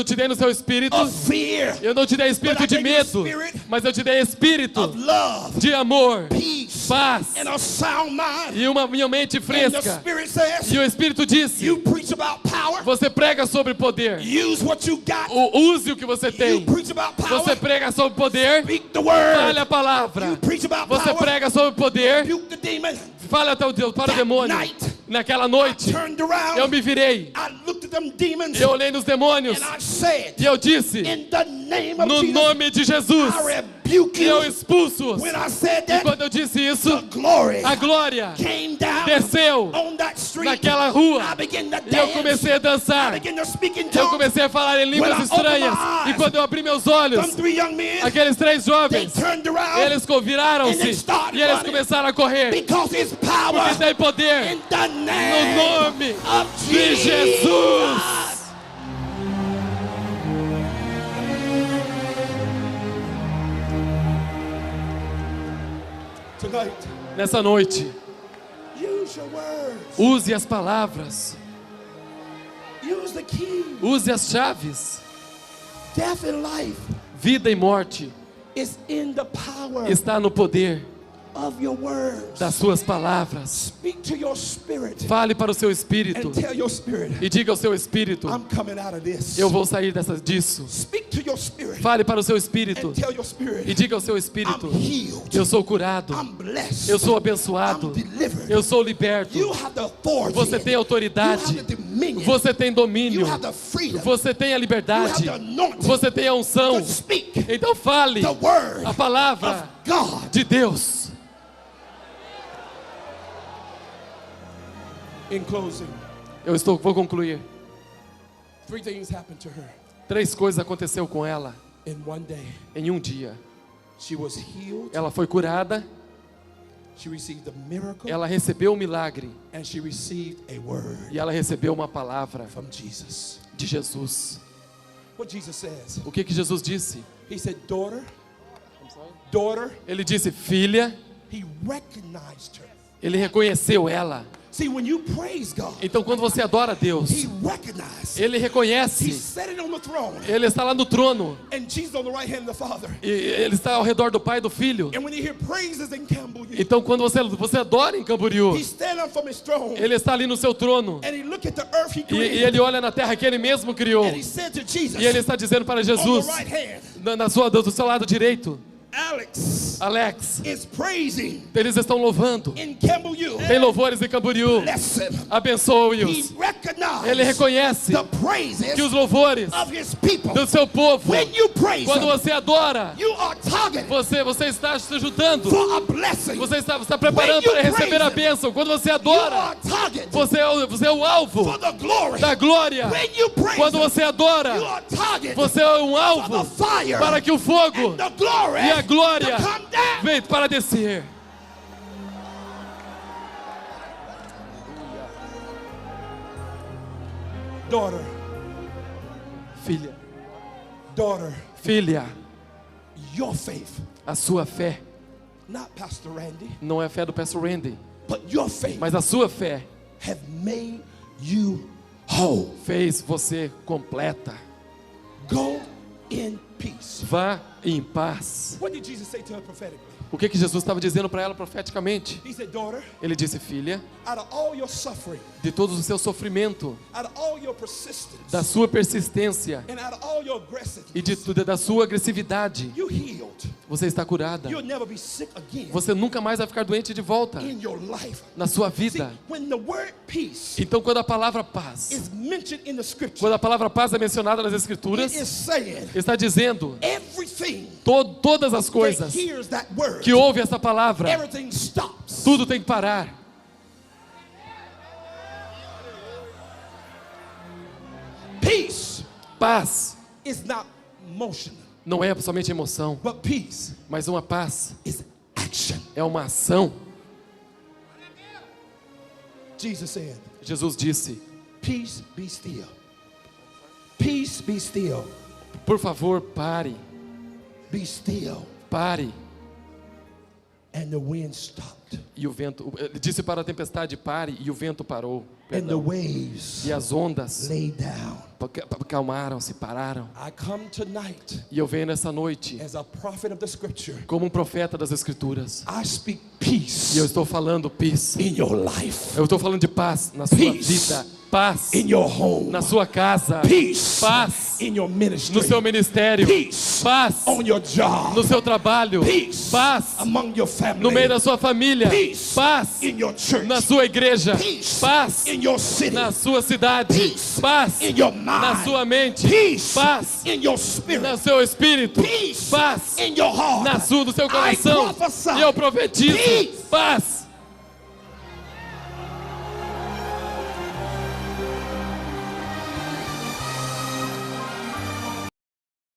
te dei no seu espírito, of fear, eu não te dei espírito de medo, mas eu te dei espírito of love, de amor, peace, paz and a sound mind. e uma minha mente And the fresca. Spirit says, E o Espírito disse: you preach about power. você prega sobre poder. Use what you got. Use o que você You tem. preach about power. Você prega sobre poder. Speak the word. Fale a palavra. You preach about Você power. prega sobre poder. Rebuke the demon. Fale até o Deus para o That demônio. night, Naquela noite, Turned around. eu me virei. I looked at them demons. Eu olhei nos demônios And I said, e eu disse: in the name of no Jesus, nome de Jesus, I rebuke eu you. expulso-os. When I said E that, quando eu disse isso, the glory a glória came down desceu on that street. naquela rua. I began to E eu dance. comecei a I dançar. began to speak in Eu tongues. comecei a falar em línguas When I estranhas. opened my eyes, E quando eu abri meus olhos, Them 3 young men, aqueles 3 they jovens, turned around eles and they viraram-se started e eles running. começaram a correr. because it's Porque power tem poder in the no name nome of de Jesus. Jesus. Tonight, Nessa noite, use your words. use as palavras, Use the key. use as chaves. Death and life Vida e morte is in the power está no poder of your words. das suas palavras. Speak to your spirit Fale para o seu espírito and tell your spirit, e diga ao seu espírito: I'm coming out of this. eu vou sair disso. Speak to your spirit Fale para o seu espírito and tell your e spirit, diga ao seu espírito: I'm healed. eu sou curado, I'm blessed. eu sou abençoado, I'm delivered. eu sou liberto. You have the authority. Você tem You autoridade, have the dominion. você tem domínio, You have the freedom. você tem a liberdade, You have the anointing você tem a unção. to speak Então fale the word a palavra of God. de Deus. In closing, Vou concluir. 3 things happened to her 3 coisas aconteceu com ela in one day. em um dia. She was healed. Ela foi curada, She received a miracle. ela recebeu um milagre And she received a word e ela recebeu uma palavra from Jesus. de Jesus. What Jesus says, O que Jesus disse? he said, daughter, daughter, Ele disse: filha. he recognized her. Ele reconheceu ela. See, when you praise God, Então quando você adora a Deus, he recognized. Ele He's reconhece. sitting on the throne. Ele está lá no trono. And Jesus on the right hand of the Father. E ele está ao redor do Pai e do Filho. And when you hear praises in Campbell, Então quando você adora em Camboriú, he's standing up from his throne. Ele está ali no seu trono. And he look at the earth he E created. ele olha na terra que Ele mesmo criou. And he said to Jesus, E Ele está dizendo para on Jesus, the right hand, do seu lado direito: Alex Alex, is praising eles estão louvando. in Campbell. Tem louvores em Camboriú. Bless him. He Abençoe-os. recognized Ele reconhece the praises que os louvores of his people. do seu povo, When you praise quando him, você adora, you are targeted você está se ajudando. for a blessing. Você está preparando para receber a bênção. Quando você You adora, are targeted você é o alvo for the glory. da glória. When you praise Quando him, você adora, you are targeted você é um for alvo the fire para que o fogo and the glory e a glória to come down. venham para descer. Daughter, Filha, daughter, filha, your faith, a sua fé not Pastor Randy, não é a fé do Pastor Randy, but your faith mas a sua fé have made you whole. fez você completa. Go in peace. Vá em paz. What did Jesus say to her prophetically? O que Jesus estava dizendo para ela profeticamente? He said, daughter, Ele disse, filha, out of all your suffering, de todo o seu sofrimento, out of all your persistence, da sua persistência and out of all your aggressiveness, e de tudo da sua agressividade, you healed. você está curada. You'll never be sick again Você nunca mais vai ficar doente de volta in your life. na sua See, vida. when the word peace Então, quando a palavra paz, is mentioned in the scripture, quando a palavra paz é mencionada nas it Escrituras, is saying está dizendo everything todas as that coisas hears that word, que ouve essa palavra, everything stops. tudo tem que parar. Peace Paz is not motion, não é somente emoção, but peace mas uma paz is action. é uma ação. Jesus said, Jesus disse, peace be still. Peace be still. por favor, pare, Be still. pare. And the wind stopped. E o vento, ele disse para a tempestade, pare, e o vento parou. And the Perdão. waves E as ondas lay down. calmaram-se, pararam. I come tonight E eu venho nessa noite as a prophet of the scripture. como um profeta das Escrituras. I speak E peace eu estou falando peace. in your life, Eu estou falando de paz na sua Peace. vida. Paz in your home, na sua casa. peace Paz in your ministry, no seu ministério. peace Paz on your job, no seu trabalho. peace Paz among your family, no meio da sua família. peace Paz in your church, na sua igreja. peace Paz in your city, na sua cidade. Peace Paz in your na mind, sua mente. peace Paz in your no spirit, seu espírito. peace Paz in your heart. no seu I coração. prophesy E eu profetizo peace paz